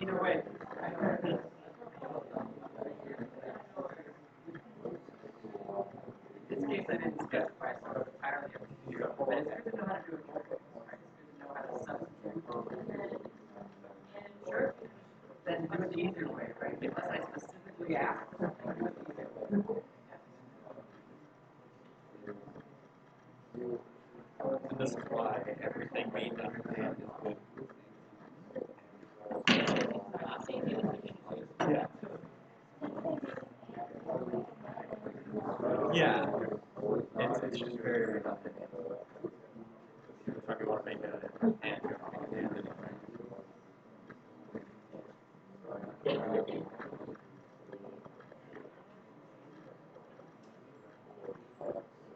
[SPEAKER 1] Either way, in this case I didn't specify, so it's entirely up to you. But it's good to know how to do it both ways, right? It's good to know how to substitute. Sure. Then do it the easier way, right? Unless I specifically ask, do it the easier way.
[SPEAKER 2] And this is why everything being done in hand is good. Yeah. Yeah. It's just very redundant. If you want to make it a hand, you're not going to hand anyway.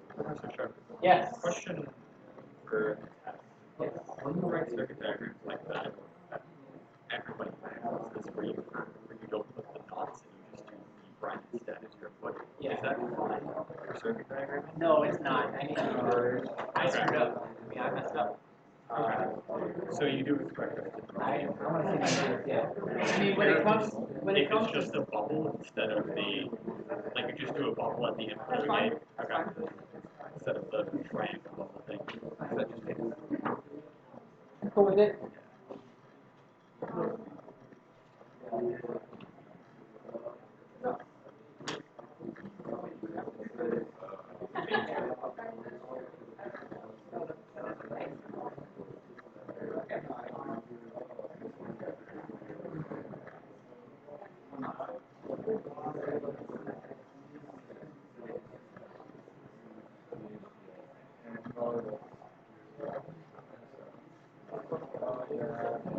[SPEAKER 2] Professor Sharp.
[SPEAKER 1] Yes.
[SPEAKER 2] Question for the test.
[SPEAKER 1] Yes.
[SPEAKER 2] When you write circuit diagrams like that everybody knows this where you don't put the knots and you just do the brand instead as your foot.
[SPEAKER 1] Yeah.
[SPEAKER 2] Is that fine for circuit diagram?
[SPEAKER 1] No, it's not. I screwed up. I mean, I messed up.
[SPEAKER 2] So you do it correctly.
[SPEAKER 1] I want to see my notes, yeah. I mean, when it comes
[SPEAKER 2] If it's just a bubble instead of the, like you just do a bubble at the input of
[SPEAKER 1] That's
[SPEAKER 2] the
[SPEAKER 1] fine.
[SPEAKER 2] game. Okay. Instead of the triangle bubble thing. That just makes sense.
[SPEAKER 1] Cool with it?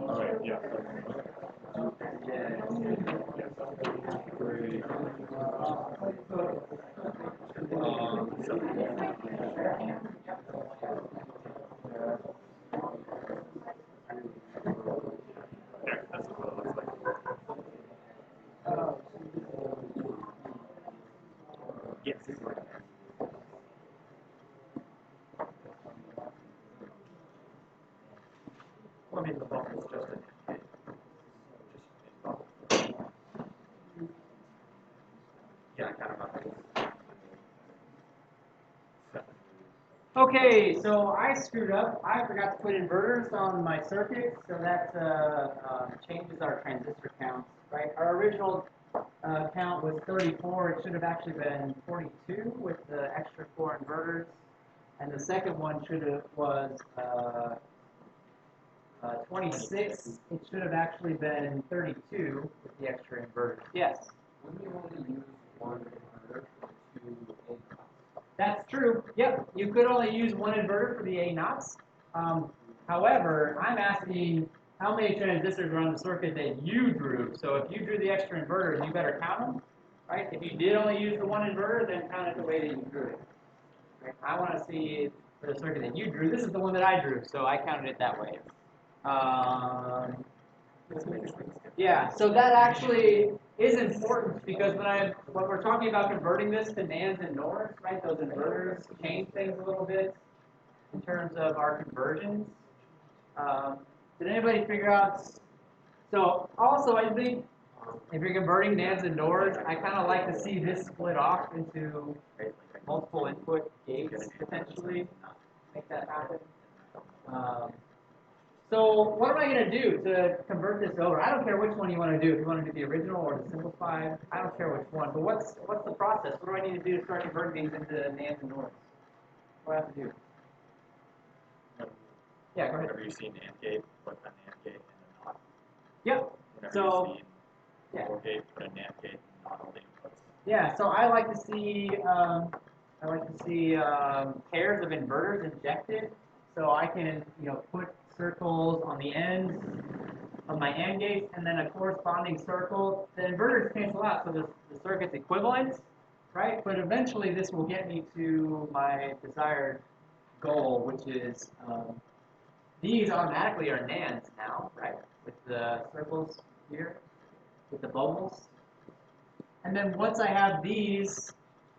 [SPEAKER 2] Alright, yeah. Yeah, that's what it looks like. Yes. Well, I mean, the bubble's just an hit. Just a bubble. Yeah, I kind of remember.
[SPEAKER 1] Okay, so I screwed up. I forgot to put inverters on my circuit, so that changes our transistor count, right? Our original count was 34. It should have actually been 42 with the extra 4 inverters. And the second one was 26. It should have actually been 32 with the extra inverters. Yes?
[SPEAKER 3] Wouldn't you only use one inverter to
[SPEAKER 1] That's true. Yep, you could only use one inverter for the A knots. However, I'm asking how many transistors are on the circuit that you drew. So if you drew the extra inverters, you better count them, right? If you did only use the one inverter, then count it the way that you drew it. Right? I want to see for the circuit that you drew. This is the one that I drew, so I counted it that way. Yeah, so that actually is important because when we're talking about converting this to NANDs and NORs, right? Those inverters change things a little bit in terms of our conversions. Did anybody figure out? So also, I think if you're converting NANDs and NORs, I kind of like to see this split off into multiple input gates potentially. Make that happen. So what am I going to do to convert this over? I don't care which one you want to do. If you want to do the original or the simplified, I don't care which one. But what's the process? What do I need to do to start converting these into NANDs and NORs? What do I have to do? Yeah, go ahead.
[SPEAKER 2] Whenever you see an AND gate, put a NAND gate and a NOT.
[SPEAKER 1] Yep.
[SPEAKER 2] Whenever
[SPEAKER 1] So,
[SPEAKER 2] you see an OR gate, put a NAND gate and not all the inputs.
[SPEAKER 1] yeah. So I like to see pairs of inverters injected, so I can put circles on the ends of my AND gates and then a corresponding circle. The inverters cancel out, so the circuit's equivalent, right? But eventually this will get me to my desired goal, which is these automatically are NANDs now, right? With the circles here, with the bubbles. And then once I have these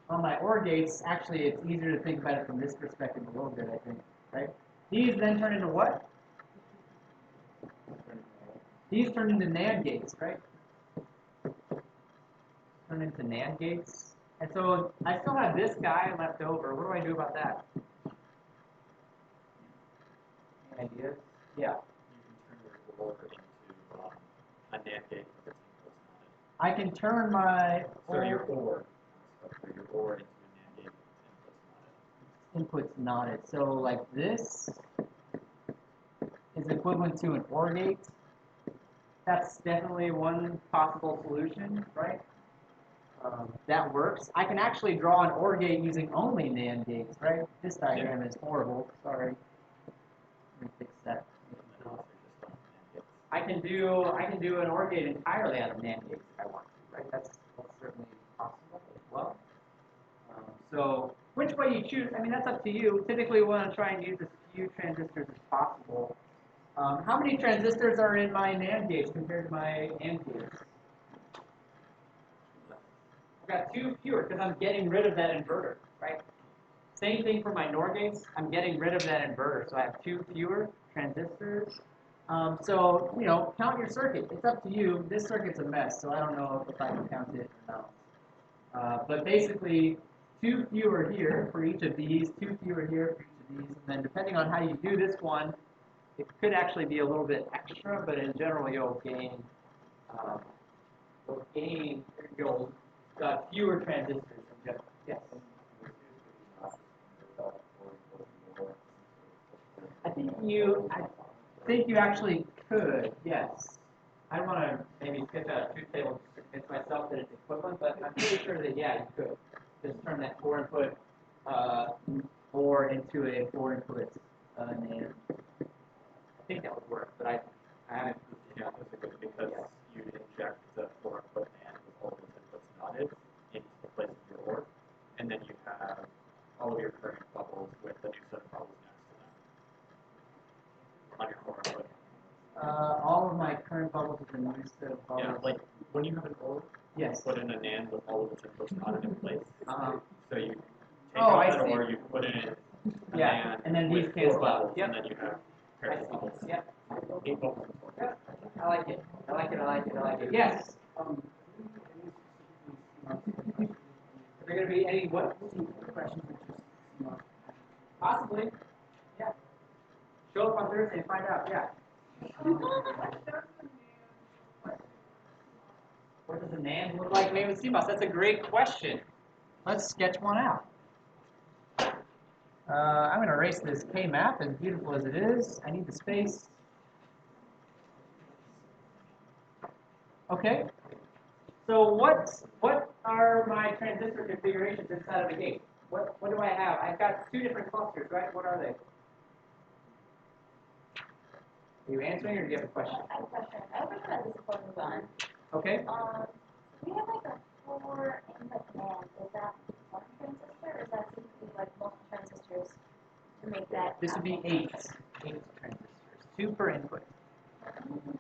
[SPEAKER 1] on my OR gates, actually it's easier to think about it from this perspective a little bit, I think, right? These then turn into what? These turn into NAND gates, right? Turn into NAND gates. And so I still have this guy left over. What do I do about that? Any ideas? Yeah.
[SPEAKER 2] You can turn your OR into a NAND gate if its input's not.
[SPEAKER 1] I can turn my
[SPEAKER 2] So your OR into a NAND gate if its
[SPEAKER 1] input's knotted. So like this is equivalent to an OR gate. That's definitely one possible solution, right? That works. I can actually draw an OR gate using only NAND gates, right? This diagram is horrible. Sorry. Let me fix that. I can do an OR gate entirely out of NAND gates if I want to, right? That's certainly possible as well. So which way you choose, I mean, that's up to you. Typically, we want to try and use as few transistors as possible. How many transistors are in my NAND gates compared to my AND gates? I've got 2 fewer because I'm getting rid of that inverter, right? Same thing for my NOR gates. I'm getting rid of that inverter, so I have 2 fewer transistors. So, count your circuit. It's up to you. This circuit's a mess, so I don't know if I can count it or not. But basically, 2 fewer here for each of these, 2 fewer here for each of these, and then depending on how you do this one, it could actually be a little bit extra, but in general, you'll gain fewer transistors in general. Yes. I think you actually could. Yes. I want to maybe sketch out a truth table to convince myself that it's equivalent, but I'm pretty sure that yeah, you could just turn that 4 input OR into a 4 input NAND. I think that would work, but I haven't.
[SPEAKER 2] Yeah, that's a good because you inject the 4 input NAND with all of its inputs knotted into the place of your OR, and then you have all of your current bubbles with the new set of bubbles next to them on your OR input.
[SPEAKER 1] All of my current bubbles with the new set of bubbles.
[SPEAKER 2] Yeah, like when you have an OR,
[SPEAKER 1] yes.
[SPEAKER 2] put in a NAND with all of its inputs knotted in place. So you take
[SPEAKER 1] out
[SPEAKER 2] that OR, you put in a NAND
[SPEAKER 1] and then these
[SPEAKER 2] with
[SPEAKER 1] cancel
[SPEAKER 2] 4
[SPEAKER 1] out.
[SPEAKER 2] bubbles,
[SPEAKER 1] Yep.
[SPEAKER 2] and then you have pairs of bubbles.
[SPEAKER 1] Yep.
[SPEAKER 2] 8 bubbles.
[SPEAKER 1] Yep. I like it. I like it. I like it. I like it. Yes. Are there going to be any what questions? Possibly. Yeah. Show up on Thursday and find out. Yeah. What does a NAND look like made with CMOS? That's a great question. Let's sketch one out. I'm going to erase this K-map, as beautiful as it is. I need the space. Okay. So what are my transistor configurations inside of the gate? What do I have? I've got two different clusters, right? What are they? Are you answering or do you have a question?
[SPEAKER 4] I have a question. I was about this before we move on.
[SPEAKER 1] Okay.
[SPEAKER 4] We have like a 4 input command. Is that one transistor, or is that typically like multiple transistors to make that?
[SPEAKER 1] This would be 8 transistors, 2 per input.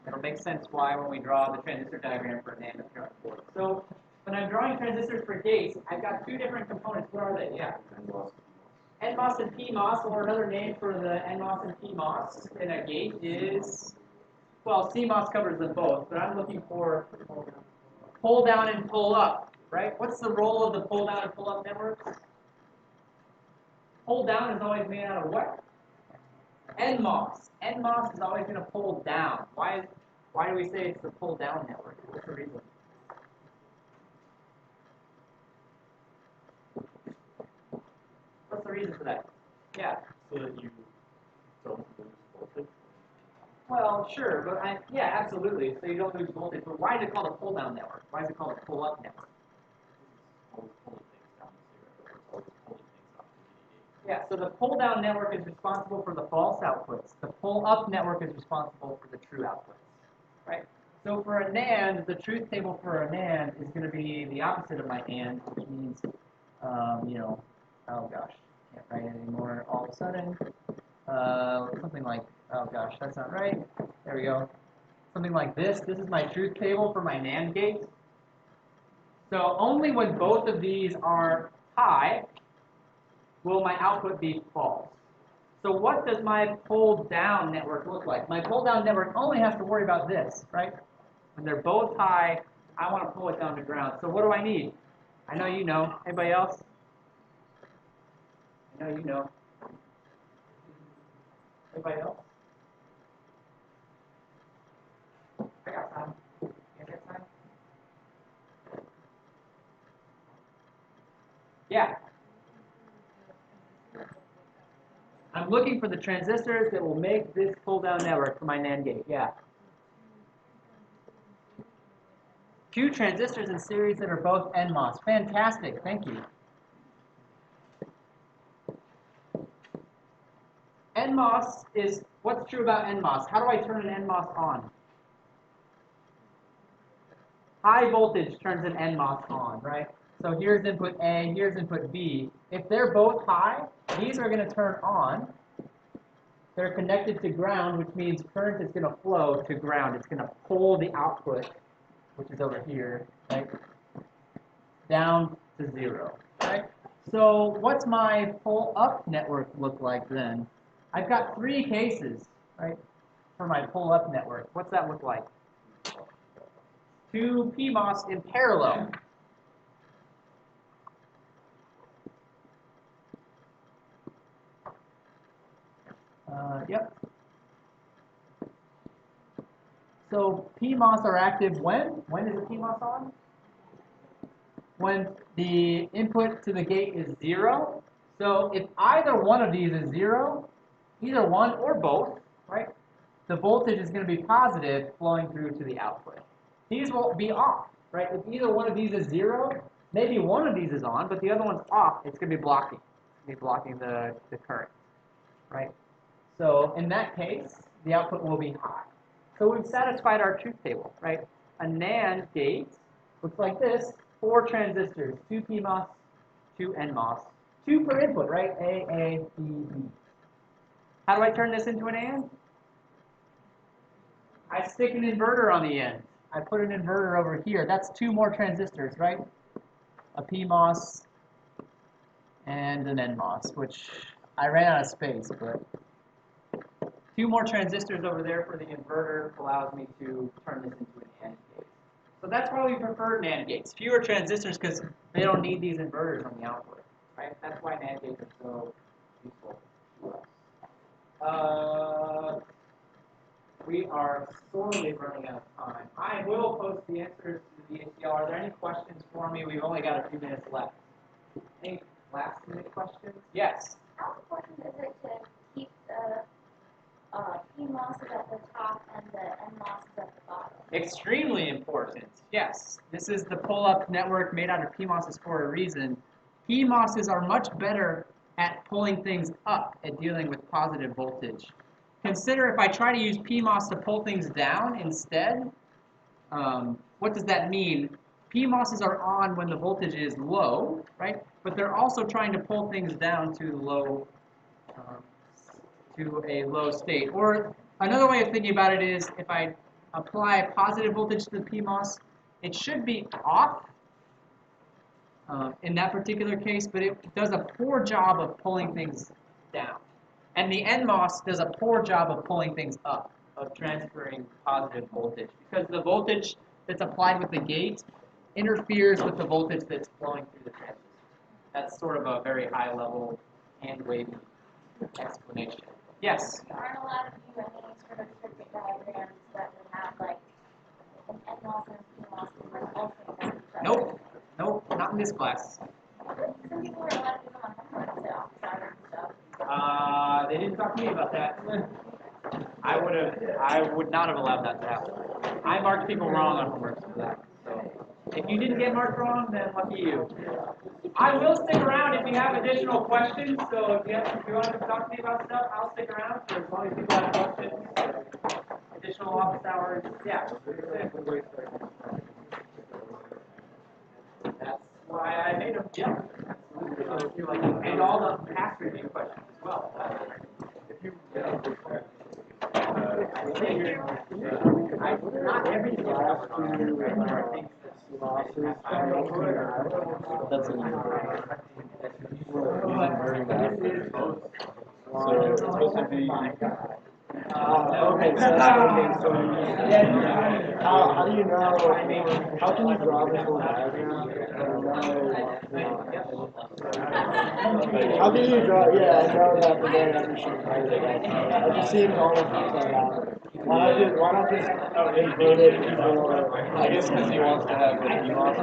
[SPEAKER 1] It'll make sense why when we draw the transistor diagram for NAND up here on the board. So when I'm drawing transistors for gates, I've got 2 different components. What are they? Yeah. NMOS and PMOS, or another name for the NMOS and PMOS in a gate is, well, CMOS covers them both, but I'm looking for pull down and pull up, right? What's the role of the pull down and pull up networks? Pull down is always made out of what? NMOS. NMOS is always going to pull down. Why do we say it's the pull down network? What's the reason? What's the reason for that? Yeah.
[SPEAKER 2] So that you don't lose voltage.
[SPEAKER 1] Well, sure, but yeah, absolutely. So you don't lose voltage. But why is it called a pull down network? Why is it called a pull up network?
[SPEAKER 2] Always pulling things down to 0, or it's always pulling things up to
[SPEAKER 1] Yeah, so the pull down network is responsible for the false outputs. The pull up network is responsible for the true outputs, right? So for a NAND, the truth table for a NAND is going to be the opposite of my AND, which means, you know, oh gosh, can't write it anymore all of a sudden. Something like, oh gosh, that's not right. There we go. Something like this. This is my truth table for my NAND gate. So only when both of these are high will my output be false. So what does my pull down network look like? My pull down network only has to worry about this, right? When they're both high, I want to pull it down to ground. So what do I need? I know you know. Anybody else? I know you know. Anybody else? I got time. You guys got time? Yeah. I'm looking for the transistors that will make this pull-down network for my NAND gate. Yeah. 2 transistors in series that are both NMOS. Fantastic. Thank you. NMOS is, what's true about NMOS? How do I turn an NMOS on? High voltage turns an NMOS on, right? So here's input A, here's input B. If they're both high, these are going to turn on. They're connected to ground, which means current is going to flow to ground. It's going to pull the output, which is over here, right, down to 0, right? So what's my pull up network look like then? I've got 3 cases, right, for my pull up network. What's that look like? 2 PMOS in parallel. Yep. So PMOS are active when? When is the PMOS on? When the input to the gate is 0. So if either one of these is 0, either one or both, right, the voltage is going to be positive flowing through to the output. These will be off, right? If either one of these is 0, maybe one of these is on, but the other one's off. It's going to be blocking. It's going to be blocking the current, right? So in that case, the output will be high. So we've satisfied our truth table, right? A NAND gate looks like this: 4 transistors, 2 PMOS, 2 NMOS, 2 per input, right? A, B, B. How do I turn this into an AND? I stick an inverter on the end. I put an inverter over here. That's 2 more transistors, right? A PMOS and an NMOS, which I ran out of space, but 2 more transistors over there for the inverter allows me to turn this into an AND gate. So that's why we prefer NAND gates. Fewer transistors because they don't need these inverters on the output, right? That's why NAND gates are so useful to us. We are sorely running out of time. I will post the answers to the ACL. Are there any questions for me? We've only got a few minutes left. Any last minute questions? Yes.
[SPEAKER 4] How important is it to keep the PMOS at the top and the NMOS at the bottom?
[SPEAKER 1] Extremely important. Yes. This is the pull-up network made out of PMOSes for a reason. PMOSs are much better at pulling things up, at dealing with positive voltage. Consider if I try to use PMOS to pull things down instead, what does that mean? PMOSs are on when the voltage is low, right? But they're also trying to pull things down to a low state. Or another way of thinking about it is if I apply a positive voltage to the PMOS, it should be off in that particular case, but it does a poor job of pulling things down. And the NMOS does a poor job of pulling things up, of transferring positive voltage, because the voltage that's applied with the gate interferes with the voltage that's flowing through the transistor. That's sort of a very high level, hand-wavy explanation. Yes?
[SPEAKER 4] You aren't allowed to do any sort of circuit diagrams that would have like an NMOS and a PMOS and also have each other.
[SPEAKER 1] Nope. Nope, not in this class.
[SPEAKER 4] Some people are allowed to do them on homework to office hours and stuff.
[SPEAKER 1] They didn't talk to me about that. I would not have allowed that to happen. I marked people wrong on homework for that. So if you didn't get marked wrong, then lucky you. I will stick around if you have additional questions. So if you want to talk to me about stuff, I'll stick around for as long as people have questions. Additional office hours, yeah. That's why I made them. Yeah, absolutely. And all the past review questions as well. Not everything is covered on here. There are things
[SPEAKER 3] That's so it's supposed to be. Okay, so how do you know? How can you draw this whole diagram? How can you draw? Yeah, I know that the very efficient it just seems almost upside down. Why not just invert it before? I guess because he wants to have the PMOS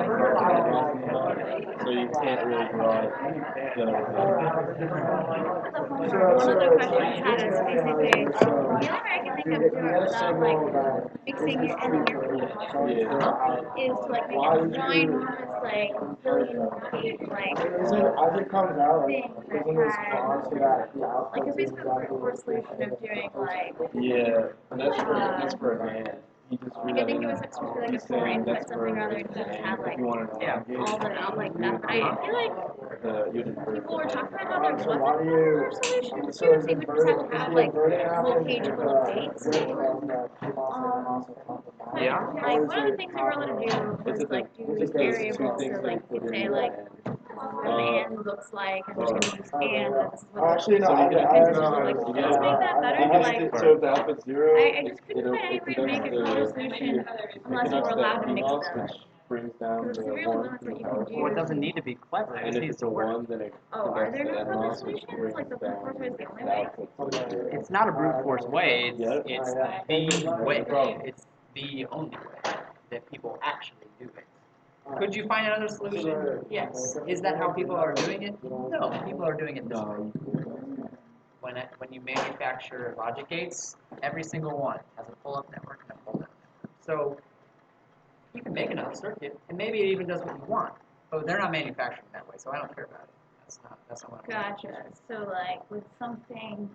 [SPEAKER 3] so you can't really draw it.
[SPEAKER 6] One of the questions had us basically, the only way I can think of doing it without like mixing your is to like make a ginormous like billion gate like
[SPEAKER 3] As it comes out,
[SPEAKER 6] thing that had like it's basically a brute force solution of doing like
[SPEAKER 3] yeah, and that's for a man. He just
[SPEAKER 6] like I think it was supposed to be like a 4 input something rather than he just had like all like that. But I feel like people were talking about how there wasn't a solution to it, so you would just have to have like full page little dates.
[SPEAKER 1] Yeah.
[SPEAKER 6] Like one of the things we were allowed to do was like do variables, so like you could say like what an and looks like, and there's gonna use and this is what
[SPEAKER 3] Actually, no,
[SPEAKER 6] like let's make that better. Like
[SPEAKER 3] so if the output's 0,
[SPEAKER 6] I just couldn't find any way to make a clear solution unless we were allowed to mix them.
[SPEAKER 3] which brings down
[SPEAKER 6] Because
[SPEAKER 3] the
[SPEAKER 6] the real
[SPEAKER 3] 1
[SPEAKER 6] limits what you
[SPEAKER 3] to
[SPEAKER 6] can
[SPEAKER 3] the
[SPEAKER 6] do.
[SPEAKER 1] Well, it doesn't need to be clever. It
[SPEAKER 3] and
[SPEAKER 1] just
[SPEAKER 3] if
[SPEAKER 1] needs
[SPEAKER 3] it's
[SPEAKER 1] to
[SPEAKER 3] a
[SPEAKER 1] work.
[SPEAKER 3] 1, then it
[SPEAKER 6] Oh, are
[SPEAKER 3] converts
[SPEAKER 6] there
[SPEAKER 3] to
[SPEAKER 6] no clever
[SPEAKER 3] NMOS, which
[SPEAKER 6] solutions?
[SPEAKER 3] brings
[SPEAKER 6] Like the brute
[SPEAKER 3] down
[SPEAKER 6] force way is the only
[SPEAKER 3] the
[SPEAKER 6] way?
[SPEAKER 3] output.
[SPEAKER 1] It's not a brute force way.
[SPEAKER 3] Yep.
[SPEAKER 1] It's the way. It's the only way that people actually do it. Could you find another solution? Yes. Is that how people are doing it? No. People are doing it this way. When you manufacture logic gates, every single one has a pull-up network and a pull-down network. So you can make another circuit, and maybe it even does what you want, but they're not manufacturing that way, so I don't care about it. That's not what I'm
[SPEAKER 6] Gotcha. So like with something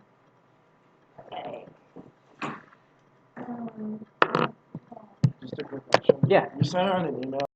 [SPEAKER 6] like
[SPEAKER 3] Just a quick question.
[SPEAKER 1] Yeah.
[SPEAKER 3] You sent out an email.